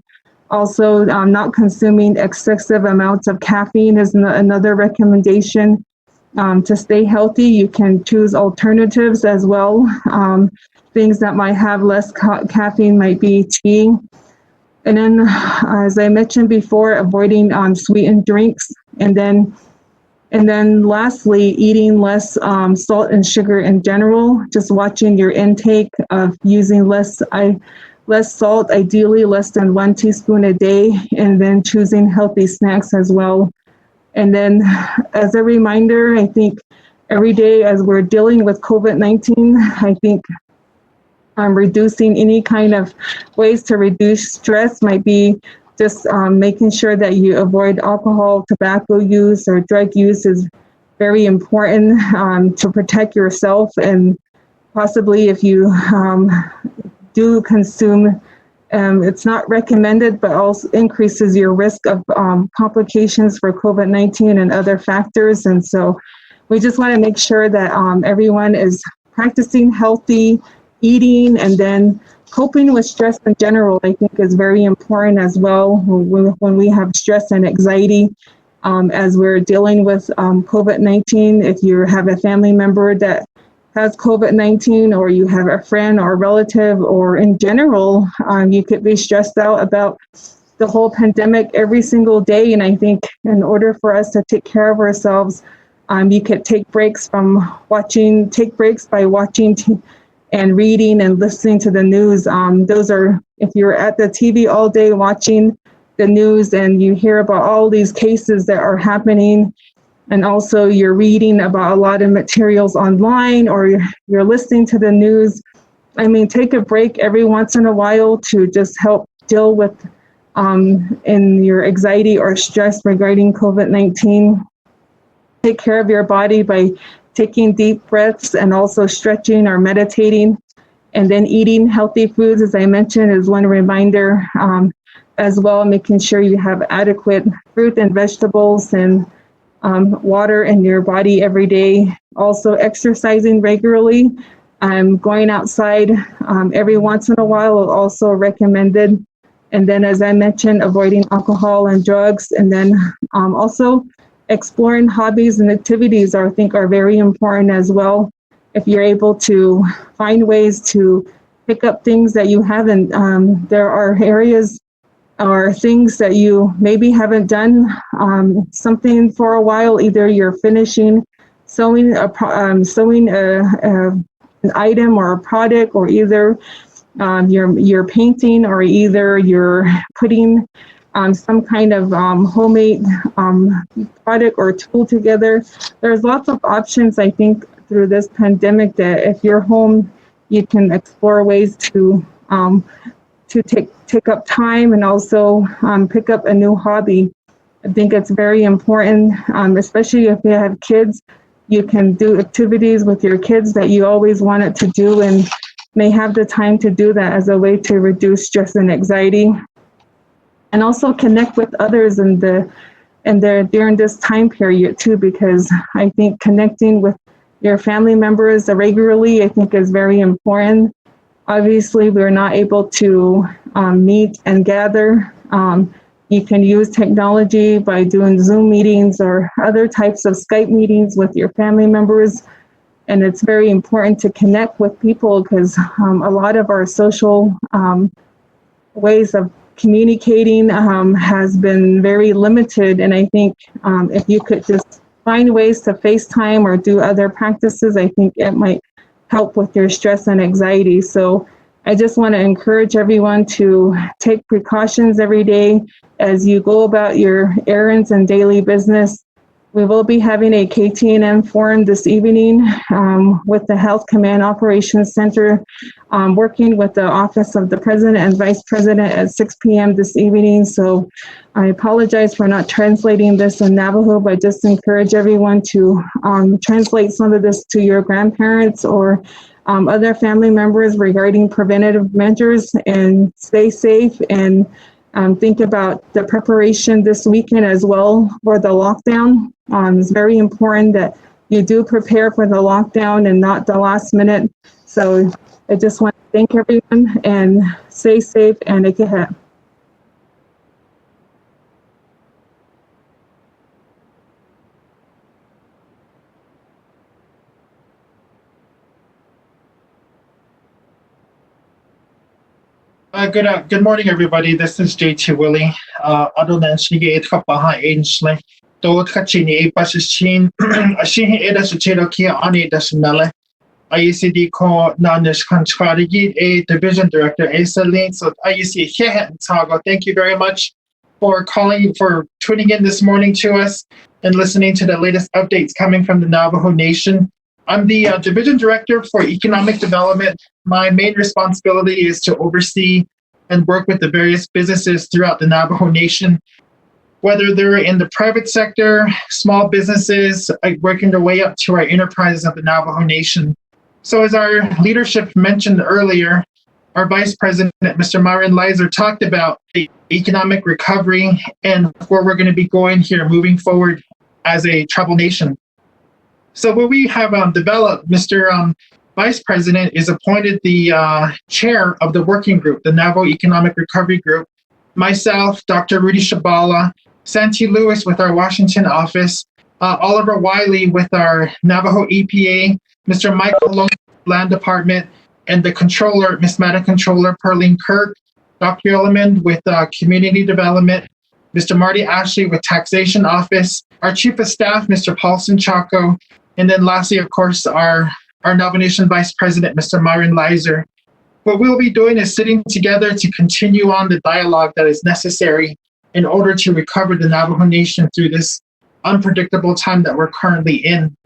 Speaker 7: Also, not consuming excessive amounts of caffeine is another recommendation. To stay healthy, you can choose alternatives as well. Things that might have less caffeine might be tea. And then, as I mentioned before, avoiding sweetened drinks. And then And then lastly, eating less salt and sugar in general, just watching your intake of using less salt, ideally less than 1 teaspoon a day, and then choosing healthy snacks as well. And then as a reminder, I think every day as we're dealing with COVID-19, I think reducing any kind of ways to reduce stress might be just making sure that you avoid alcohol, tobacco use, or drug use is very important to protect yourself. And possibly if you do consume, it's not recommended, but also increases your risk of complications for COVID-19 and other factors. And so we just want to make sure that everyone is practicing healthy eating, and then coping with stress in general, I think, is very important as well. When we have stress and anxiety, as we're dealing with COVID-19, if you have a family member that has COVID-19, or you have a friend or relative, or in general, you could be stressed out about the whole pandemic every single day. And I think in order for us to take care of ourselves, you could take breaks by watching and reading and listening to the news. Those are, if you're at the TV all day watching the news and you hear about all these cases that are happening, and also you're reading about a lot of materials online, or you're listening to the news, I mean, take a break every once in a while to just help deal with in your anxiety or stress regarding COVID-19. Take care of your body by taking deep breaths and also stretching or meditating. And then eating healthy foods, as I mentioned, is one reminder as well, making sure you have adequate fruit and vegetables and water in your body every day. Also exercising regularly. Going outside every once in a while is also recommended. And then, as I mentioned, avoiding alcohol and drugs. And then also exploring hobbies and activities I think are very important as well. If you're able to find ways to pick up things that you haven't, there are areas or things that you maybe haven't done something for a while. Either you're finishing sewing an item or a product, or either you're painting, or either you're putting some kind of homemade product or tool together. There's lots of options, I think, through this pandemic, that if you're home, you can explore ways to take up time and also pick up a new hobby. I think it's very important, especially if you have kids. You can do activities with your kids that you always wanted to do, and may have the time to do that as a way to reduce stress and anxiety. And also connect with others during this time period too, because I think connecting with your family members regularly, I think, is very important. Obviously, we're not able to meet and gather. You can use technology by doing Zoom meetings or other types of Skype meetings with your family members. And it's very important to connect with people, because a lot of our social ways of communicating has been very limited. And I think if you could just find ways to FaceTime or do other practices, I think it might help with your stress and anxiety. So I just want to encourage everyone to take precautions every day as you go about your errands and daily business. We will be having a KTNM forum this evening with the Health Command Operations Center, working with the Office of the President and Vice President at 6 p.m. this evening. So I apologize for not translating this in Navajo, but just encourage everyone to translate some of this to your grandparents or other family members regarding preventative measures, and stay safe, and think about the preparation this weekend as well for the lockdown. It's very important that you do prepare for the lockdown and not the last minute. So I just want to thank everyone, and stay safe, and ikehe.
Speaker 8: Good morning, everybody. This is JT Willie. Other than Shige Kapaha Ainsley, to kachini pasishin ashin eda suchero kia ani dasunale. IECD ko Nanish Kanchkarigi, a division director, Asalin. So IEC here Tago. Thank you very much for tuning in this morning to us and listening to the latest updates coming from the Navajo Nation. I'm the division director for economic development. My main responsibility is to oversee and work with the various businesses throughout the Navajo Nation, whether they're in the private sector, small businesses, working their way up to our enterprises of the Navajo Nation. So as our leadership mentioned earlier, our Vice President, Mr. Myron talked about the economic recovery and where we're going to be going here moving forward as a tribal nation. So what we have developed, Mr. Vice President is appointed the chair of the working group, the Navajo Economic Recovery Group. Myself, Dr. Rudy Shabala, Santi Lewis with our Washington office, Oliver Wiley with our Navajo EPA, Mr. Michael Long, Land Department, and the controller, Ms. Madam Controller Perlene Kirk, Dr. Yellerman with Community Development, Mr. Marty Ashley with Taxation Office, our Chief of Staff, Mr. Paulson Chaco, and then lastly, of course, our Navajo Nation Vice President, Mr. Myron Leiser. What we'll be doing is sitting together to continue on the dialogue that is necessary in order to recover the Navajo Nation through this unpredictable time that we're currently in.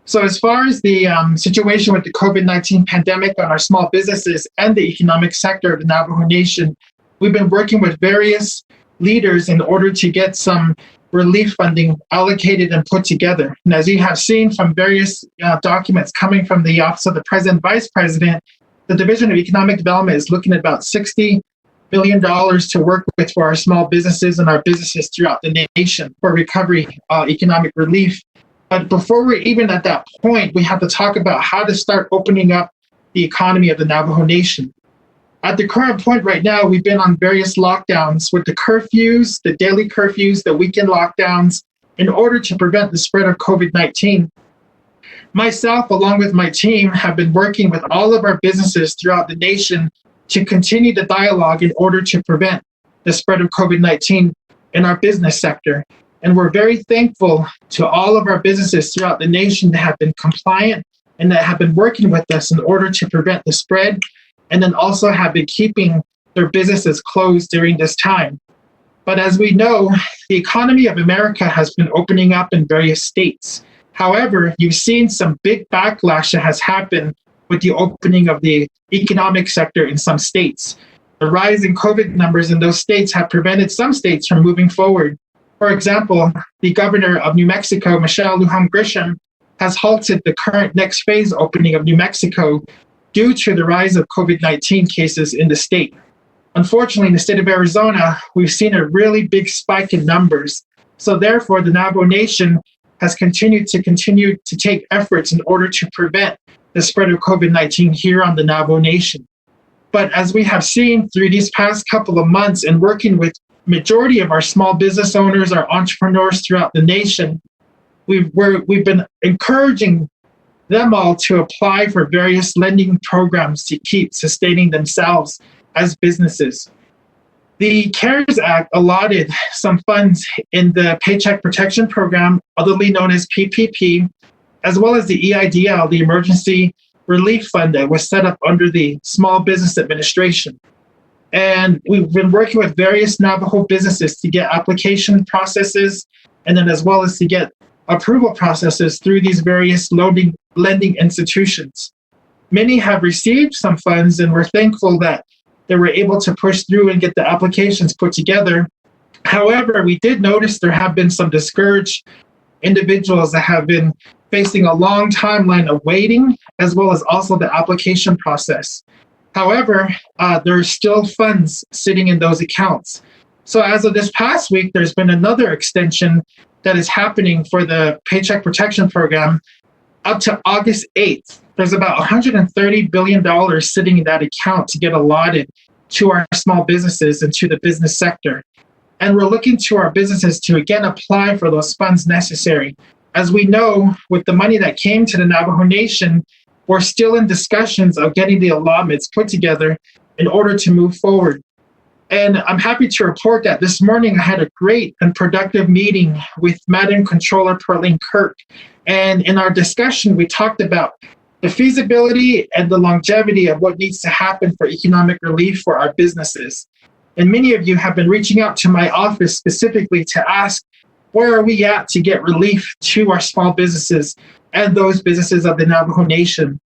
Speaker 8: So as far as the situation with the COVID-19 pandemic on our small businesses and the economic sector of the Navajo Nation, we've been working with various leaders in order to get some relief funding allocated and put together. And as you have seen from various documents coming from the Office of the President, Vice President, the Division of Economic Development is looking at about $60 billion to work with for our small businesses and our businesses throughout the nation for recovery, economic relief. But before we're even at that point, we have to talk about how to start opening up the economy of the Navajo Nation. At the current point right now, we've been on various lockdowns with the curfews, the daily curfews, the weekend lockdowns, in order to prevent the spread of COVID-19. Myself, along with my team, have been working with all of our businesses throughout the nation to continue the dialogue in order to prevent the spread of COVID-19 in our business sector. And we're very thankful to all of our businesses throughout the nation that have been compliant and that have been working with us in order to prevent the spread, and then also have been keeping their businesses closed during this time. But as we know, the economy of America has been opening up in various states. However, you've seen some big backlash that has happened with the opening of the economic sector in some states. The rise in COVID numbers in those states have prevented some states from moving forward. For example, the governor of New Mexico, Michelle Lujan Grisham, has halted the current next phase opening of New Mexico due to the rise of COVID-19 cases in the state. Unfortunately, in the state of Arizona, we've seen a really big spike in numbers. So therefore, the Navajo Nation has continued to take efforts in order to prevent the spread of COVID-19 here on the Navajo Nation. But as we have seen through these past couple of months and working with majority of our small business owners, our entrepreneurs throughout the nation, we've been encouraging them all to apply for various lending programs to keep sustaining themselves as businesses. The CARES Act allotted some funds in the Paycheck Protection Program, otherly known as PPP, as well as the EIDL, the Emergency Relief Fund that was set up under the Small Business Administration. And we've been working with various Navajo businesses to get application processes, and then as well as to get approval processes through these various lending institutions. Many have received some funds, and we're thankful that they were able to push through and get the applications put together. However, we did notice there have been some discouraged individuals that have been facing a long timeline of waiting, as well as also the application process. However, there are still funds sitting in those accounts. So as of this past week, there's been another extension that is happening for the Paycheck Protection Program up to August 8th. There's about $130 billion sitting in that account to get allotted to our small businesses and to the business sector. And we're looking to our businesses to again apply for those funds necessary. As we know, with the money that came to the Navajo Nation, we're still in discussions of getting the allotments put together in order to move forward. And I'm happy to report that this morning I had a great and productive meeting with Madam Controller Perlene Kirk. And in our discussion, we talked about the feasibility and the longevity of what needs to happen for economic relief for our businesses. And many of you have been reaching out to my office specifically to ask, where are we at to get relief to our small businesses and those businesses of the Navajo Nation?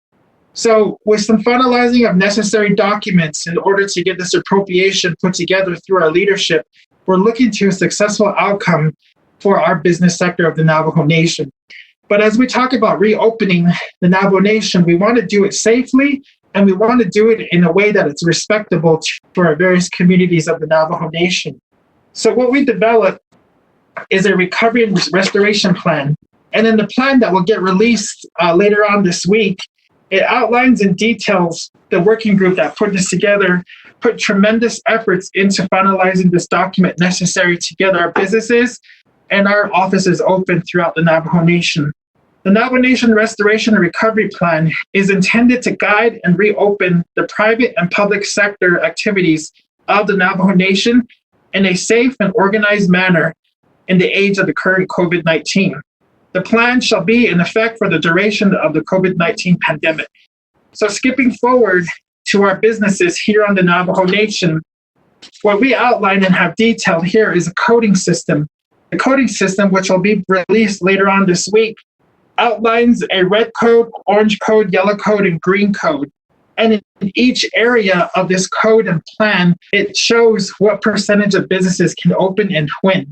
Speaker 8: So with some finalizing of necessary documents in order to get this appropriation put together through our leadership, we're looking to a successful outcome for our business sector of the Navajo Nation. But as we talk about reopening the Navajo Nation, we want to do it safely, and we want to do it in a way that it's respectable to our various communities of the Navajo Nation. So what we developed is a recovery and restoration plan. And in the plan that will get released later on this week, it outlines and details the working group that put this together, put tremendous efforts into finalizing this document necessary to get our businesses and our offices open throughout the Navajo Nation. The Navajo Nation Restoration and Recovery Plan is intended to guide and reopen the private and public sector activities of the Navajo Nation in a safe and organized manner in the age of the current COVID-19. The plan shall be in effect for the duration of the COVID-19 pandemic. So skipping forward to our businesses here on the Navajo Nation, what we outline and have detailed here is a coding system. The coding system, which will be released later on this week, outlines a red code, orange code, yellow code, and green code. And in each area of this code and plan, it shows what percentage of businesses can open and when.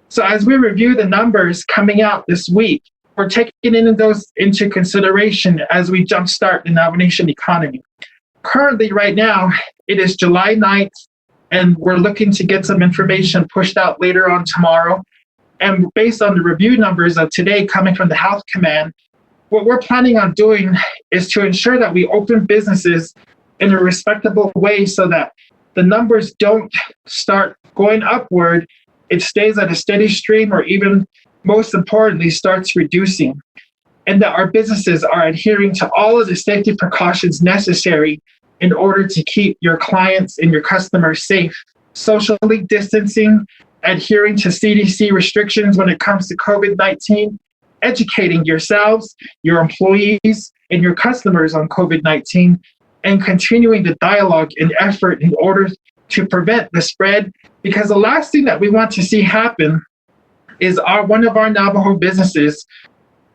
Speaker 8: So as we review the numbers coming out this week, we're taking those into consideration as we jumpstart the Navajo Nation economy. Currently, right now, it is July 9th, and we're looking to get some information pushed out later on tomorrow. And based on the review numbers of today coming from the Health Command, what we're planning on doing is to ensure that we open businesses in a respectable way so that the numbers don't start going upward. It stays at a steady stream, or even most importantly, starts reducing, and that our businesses are adhering to all of the safety precautions necessary in order to keep your clients and your customers safe, socially distancing, adhering to CDC restrictions when it comes to COVID-19, educating yourselves, your employees, and your customers on COVID-19, and continuing the dialogue and effort in order to prevent the spread. Because the last thing that we want to see happen is one of our Navajo businesses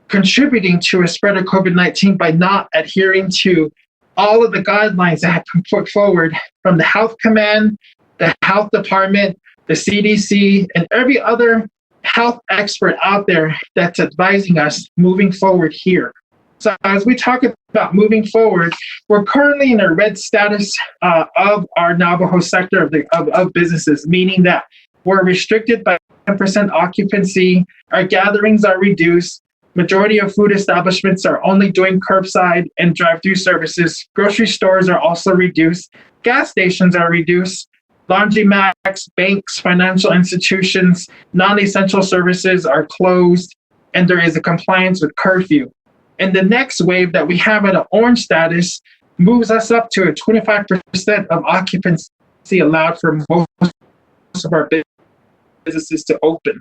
Speaker 8: contributing to a spread of COVID-19 by not adhering to all of the guidelines that have been put forward from the Health Command, the Health Department, the CDC, and every other health expert out there that's advising us moving forward here. So as we talk about moving forward, we're currently in a red status of our Navajo sector of businesses, meaning that we're restricted by 10% occupancy, our gatherings are reduced, majority of food establishments are only doing curbside and drive-through services, grocery stores are also reduced, gas stations are reduced, laundromats, banks, financial institutions, non-essential services are closed, and there is a compliance with curfew. And the next wave that we have at an orange status moves us up to a 25% of occupancy allowed for most of our businesses to open.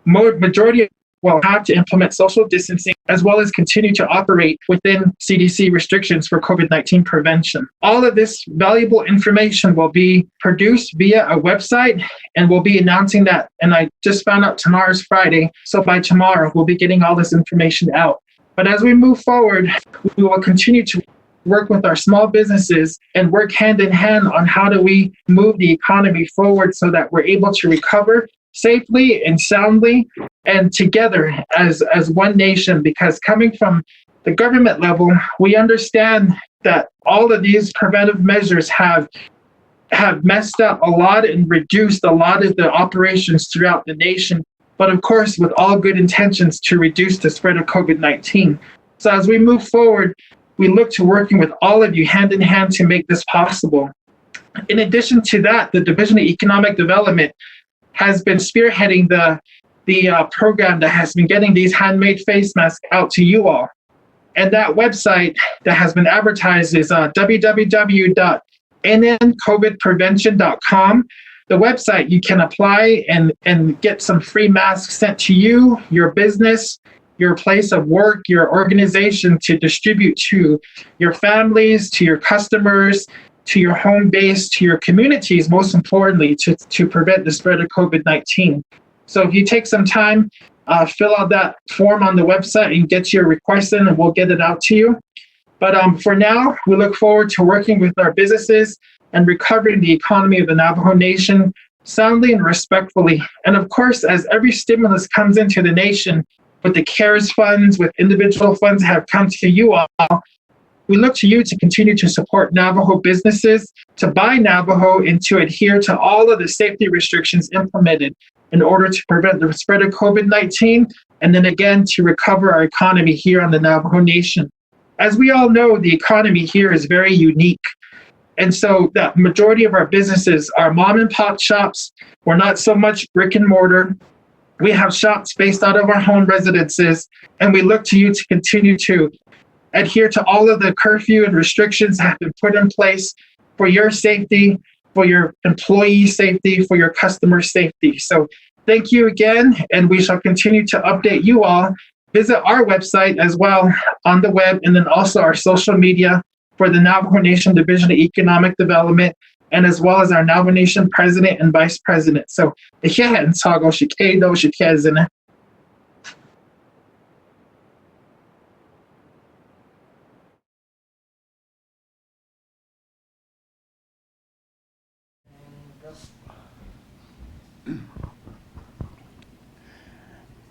Speaker 8: Majority will have to implement social distancing as well as continue to operate within CDC restrictions for COVID-19 prevention. All of this valuable information will be produced via a website, and we'll be announcing that. And I just found out tomorrow's Friday, so by tomorrow we'll be getting all this information out. But as we move forward, we will continue to work with our small businesses and work hand in hand on how do we move the economy forward so that we're able to recover safely and soundly and together as one nation. Because coming from the government level, we understand that all of these preventive measures have messed up a lot and reduced a lot of the operations throughout the nation, but of course with all good intentions to reduce the spread of COVID-19. So as we move forward, we look to working with all of you hand in hand to make this possible. In addition to that, the Division of Economic Development has been spearheading the program that has been getting these handmade face masks out to you all. And that website that has been advertised is www.dodf nncovidprevention.com. The website, you can apply and get some free masks sent to you, your business, your place of work, your organization to distribute to your families, to your customers, to your home base, to your communities, most importantly, to prevent the spread of COVID-19. So if you take some time, fill out that form on the website and get your request in, and we'll get it out to you. But for now, we look forward to working with our businesses and recovering the economy of the Navajo Nation soundly and respectfully. And of course, as every stimulus comes into the nation, with the CARES funds, with individual funds have come to you all, we look to you to continue to support Navajo businesses, to buy Navajo, and to adhere to all of the safety restrictions implemented in order to prevent the spread of COVID-19, and then again, to recover our economy here on the Navajo Nation. As we all know, the economy here is very unique. And so the majority of our businesses are mom and pop shops. We're not so much brick and mortar. We have shops based out of our home residences, and we look to you to continue to adhere to all of the curfew and restrictions that have been put in place for your safety, for your employee safety, for your customer safety. So thank you again, and we shall continue to update you all. Visit our website as well on the web, and then also our social media for the Navajo Nation Division of Economic Development, and as well as our Navajo Nation President and Vice President. So,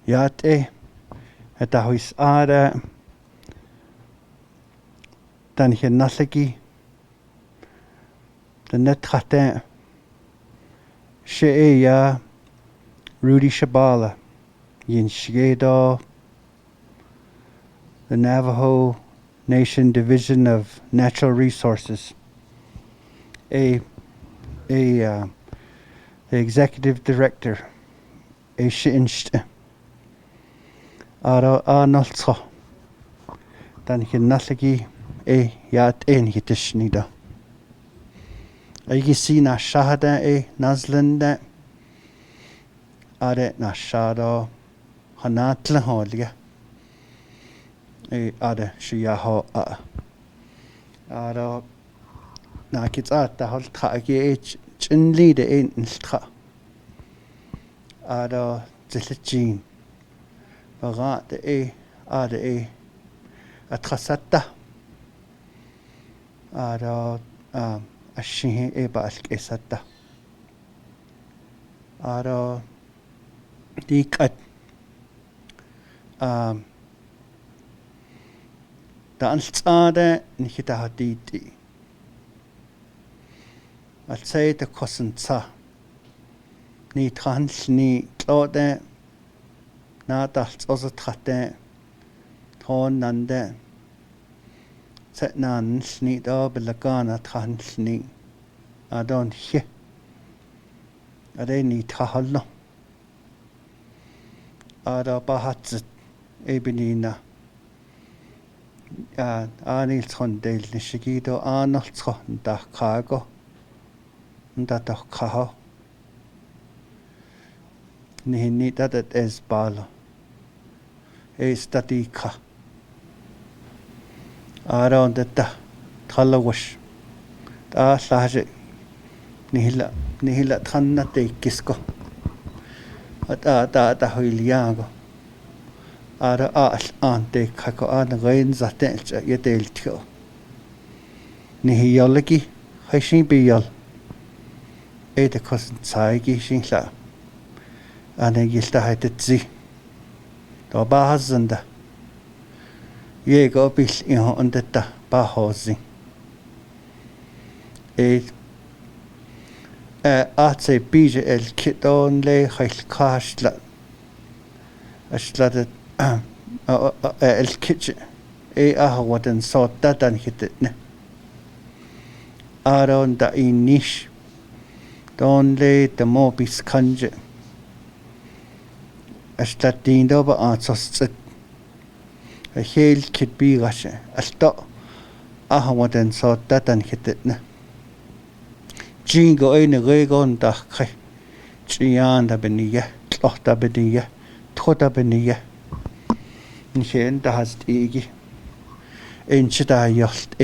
Speaker 9: Yate, etahuis ada, dan hier nasaki, the netrate, Sheya, Rudy Shabala, Yin Shigedo, the Navajo Nation Division of Natural Resources, the Executive Director, a Shinst. Ara Arnoldso. Dan hier nasagi yat hitishnida. Ayisi na shahada nazlanda. Are na shado hanatla holia. Are shiyaho Ara na kitsata holtra chinli de nltra. Ara zilchin. Bagat ade atrasata ada ashihi bask esata ada dikat dantsade nikita haditi at say the kosensa ni trans ni klode Nadalt also trate Ton nande Set nan sneak up Lagana tran sneak I don't hear I don't need Tahalo Ada Bahat Ebinina Anil Tondale Nishigido Arnold da Cargo Ndata Kaho Ni that is balo. Statika. Around the Talawash. Da Saje Nihila Tanna de Kisko. Da Huiliago. Ara Ash Ante Kako an Rains at Yadeltio. Nihioliki, Heshin Biol. Ede cousin Saigi Shinla. And I used to have to see the Bahazanda. Ye go bis in under the Bahosi. I'd say Bija el kit only High Cashla. I started el kitchen. What and saw that and hit it. Around the niche. Don't lay the mobis conjure. Stattin over answers a hail kid be russia. A stop. What and saw that and hit it. jingo ene regon da khe chian da beniye da beniye da beniye ni hen da hast igi en chita yost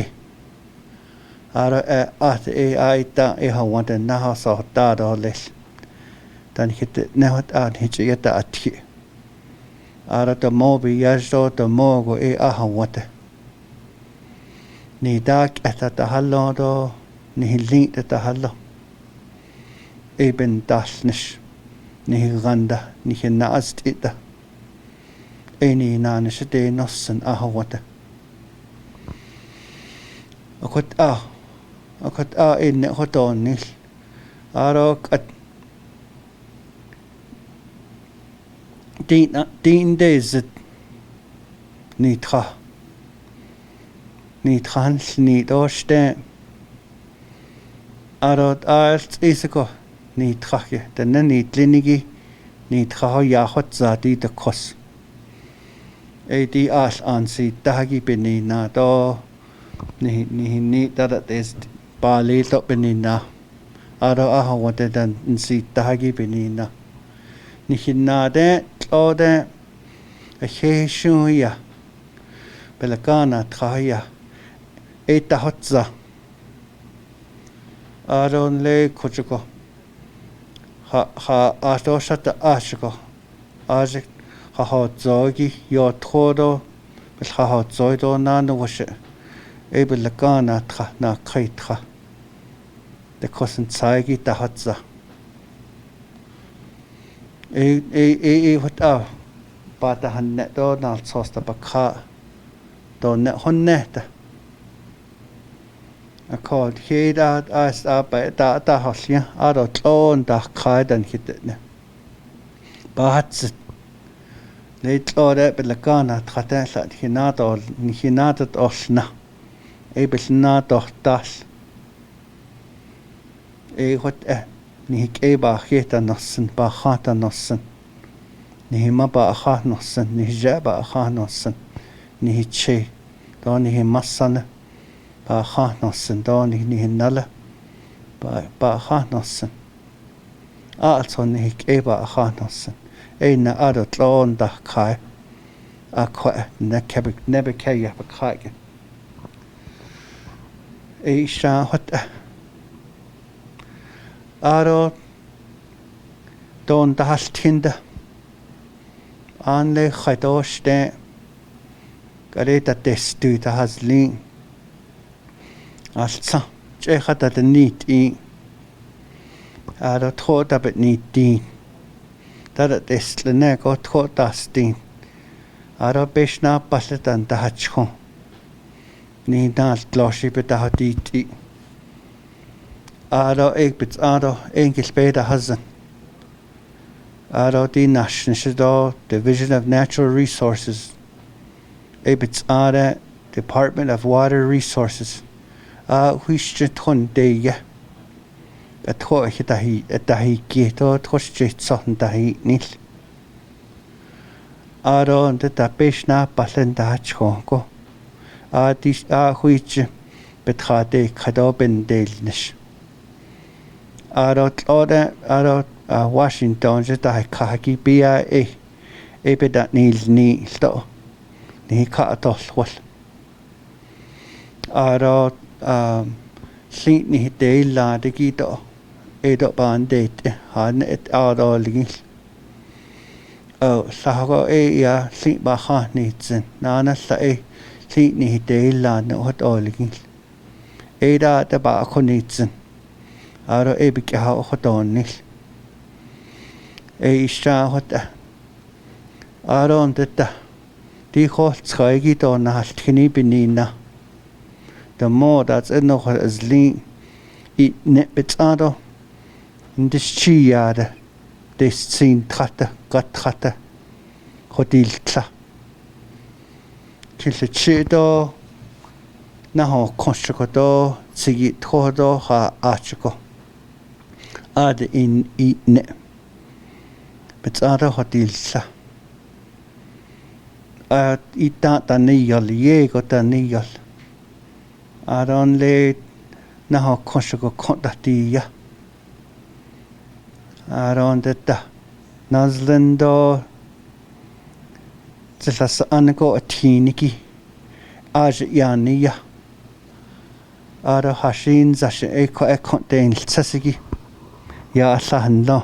Speaker 9: ara at aita hawanta na ha so da do les dan hit na hat an hit yeta ati ara da mobi yasto da mogo hawanta ni dak ata hallo do ni link da hallo ben dasnish ni ganda ni naast ita eni nanis de nossen hawanta akot in hoton nil arok at din days ni tra ni trans ni doste arot alt isiko ni trake den ni kliniki ni tra ya hot zati de kos di as ansi dagi benina do ni tada test pali to benina ara hawate dan si dagi benina ni hinna de ode shuya belakana traya ta hotza aron le kochuko ha ato shata ashko ajik ha zogi yo todo bel ha zoido na no washe belakana tra na kaitra de kosen zeigi da hotza hot bata hanne do na sosta bakha do ne honneta akod heda as ba da hosya aro tlon da khaidan hitne bahats le tlore belakana trata sa hinado ni hinadat osna belna doch das hot ni ba kheta nossen ba khata nossen ni ma ba kha nossen ni jaba kha nossen ni che do ni masana ba kha nossen do ni nala ba kha nossen also ni ba kha nossen na ado tlon da kai akwa na kebik nebe kaya ba kai sha hot aro don da haltinda anle khadoste gareta testu da hazlin alsa che khata de nit aro thoda bet nit da testlene go thoda stin aro beshna pasletan da hachko ni dal gloshi bet da haditi aro bit aro enkelt beta hazen aro the National Division of Natural Resources bit aro Department of Water Resources huiste ton de ya atho hitahi etahi kito thoshche son dahi nil aro de peshna pasenda chko dis huiche betrate kado bendelnish aro Washington just da khaki bia bedat ni sto ni ka atol aro sint ni de la de gito do bandet han et aro ligil sahago ya sint ba kha ni tsin nana sa sint ni de la no hot oligil da da ba khonitsin aro bik ha khotonil isha hota aro ndeta di khol tshaigi do na haltkini binina the more that's in no azli ne betado ndis chiyada des sin trata gatrata hodiltla kilchido na ho konshkodo sigi thodo ha achko ad in ne betado hodiltla ita taniyal yego taniyal aron le naho konshugo kontatia aron detta nazlendo zlas ango atiniki aj yaniya aro hashin zash eko ekonten tsasigi ya allahanlo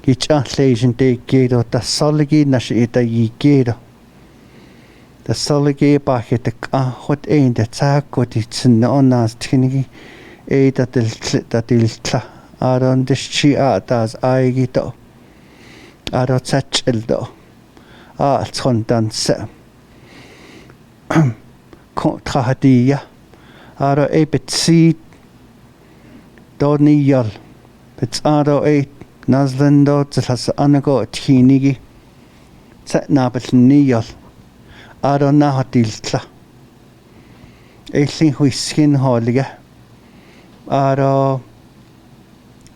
Speaker 9: gicha lesion de gedo ta soligi nash ita yigedo the soligi baket the hot ein the tako di tnonas tinigi e datil tla aron dischi atas aigito aro tsacheldo trondan se kontrahadia aro e betsi doniyal betsaro e nazlendo tsas anago tinigi tsnabel niyal aro nahatiltla elin huiskin holiga aro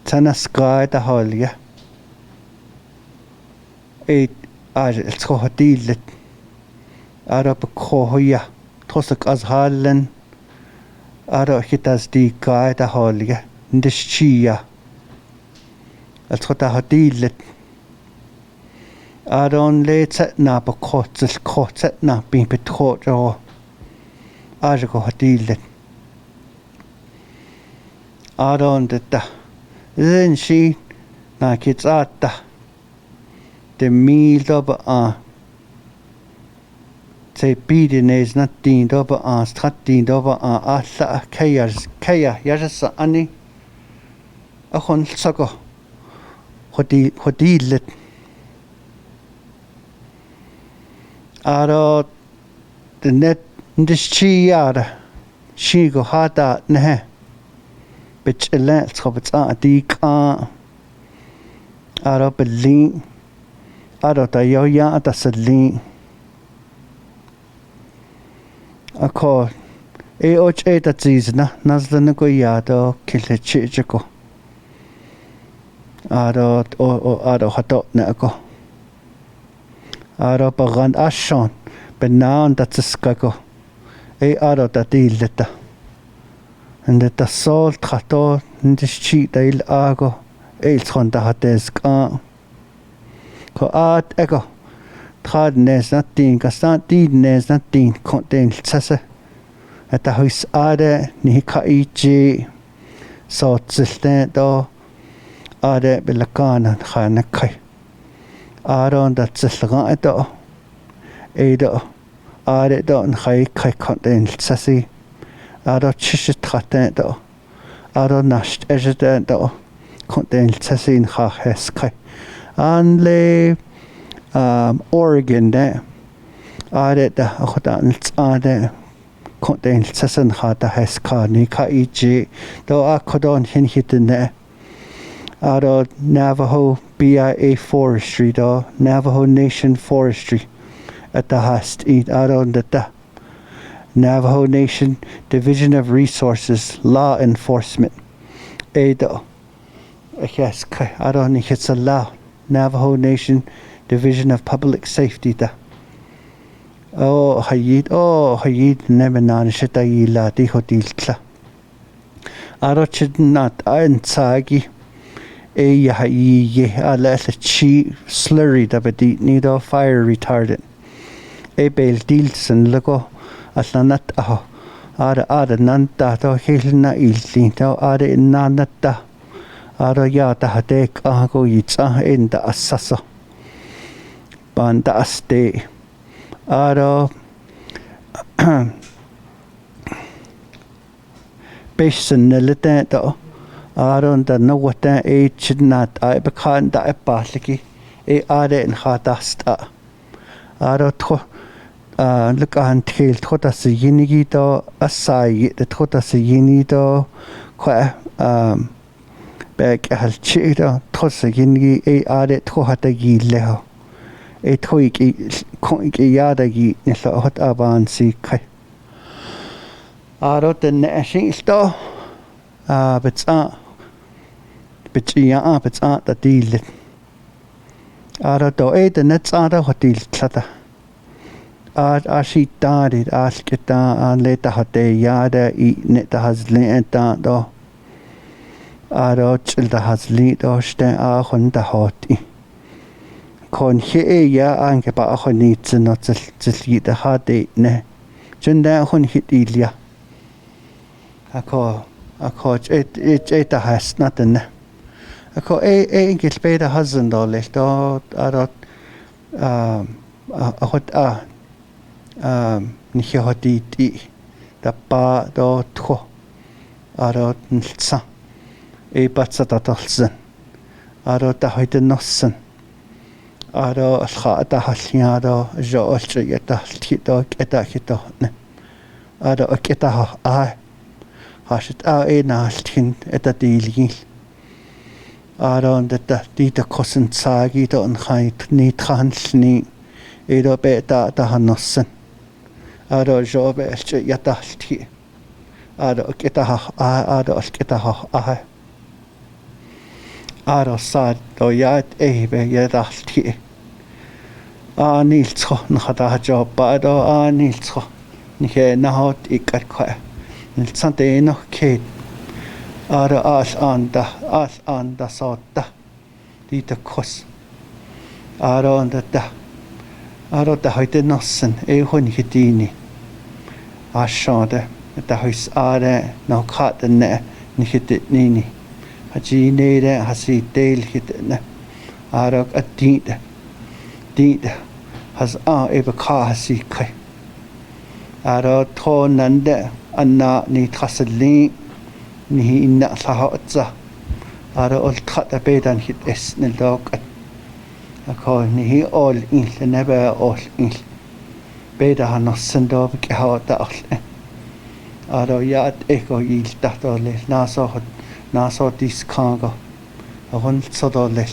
Speaker 9: tanaskay da holiga e trohadilet aro bekhoya tosak azhalen aro hitas di kay da holiga ndishia trohadilet aron leta na bekhotsel khotset na bin betrojo aro hadilet aron detta then she na kitsata de mildoba te bidines na dindoba stratdindoba alla kaya yasa ani ahon sako hodilet aro the net ndischi yara shigo hata ne bitchelen skobtsa dika aro belin aro ta yoya ta selin ako e ta zizna nazlana ko yado kilechiko aro hato na ko aro pagand ashon benan ta tskako aro ta dileta and the salt trato ndischi dail ago tronda hateska ko at ego trad nes natin kastant di nes natin konten tsase ata hus ade ni kaiji so tsilten do ade belakana khana kai aron da tsilga edo edo ade do khai kai konten tsasi aro chishit traten do aro nasht ejden do konten tsasin kha heskai anle Oregon de ade da khodan tsade konten tsasan khata heska ni kaiji do akodon hin hitne aro Navajo BIA Forestry do Navajo Nation Forestry at the hast eat aro da Navajo Nation Division of Resources Law Enforcement edo yes I don't think it's a law Navajo Nation Division of Public Safety da hayid nemenan shitayi la di hodiltla aro chidnat ansagi hayi ala chi slurry da bedi nido fire retardant bel dilsen logo allanat ada nanta to hilna illi to ada nanata aro yata hatek go yitsa enda assasa banda aste aro besen nelete to aro da nawata chidnat bekan da pasliki ada en khatasta aro to look on tail tota se yinigi do asai the tota se yini do kwa back hal chida tota yinigi ade to hata gi leho toiki koiki yada gi nela hot aban si kai aro the nashing sto betsa the deal aro do the nets ada hotil tlata Ashitarit asketa leta hate yada I neta has lenta do aro childa has lit osten honda hoti kon he ya anke ba honit no zilida hade ne junda hon hit ilia ako et has nothing ako enkel beta hasen do le do aro ahot Nicht hodit I da ba do tro aro nilsa batsa da dolsen aro da heute nossen aro alcha da halnya do jo olche yata hito eta hito ne aro oketa ha hashit na haltin eta dilgin aro ndeta dita kosen sagi do en khait ni translni edo beta da hanossen aro job elche yatalti aro ketaha aro ketaha aro sad do yat ebe yatalti niltro nhata job aro niltro nije nahot ikarkha nilsante no ke aro anda sotta dita kos aro ndata aro da heute nossen hon hitini ashade da hois are no khat ne ni hit nini haji ne de hasi del hit ne aro atid has ebe ka hasi kai aro to nande anna ni khasli ni inna sahatza aro ol khat bedan hit es ne dok ako ni all in never all in beda han sendo ke ha ta aro ya eko il ta to le na so dis kanga hon so do le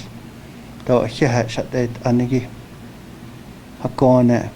Speaker 9: do he ha shat anigi hakone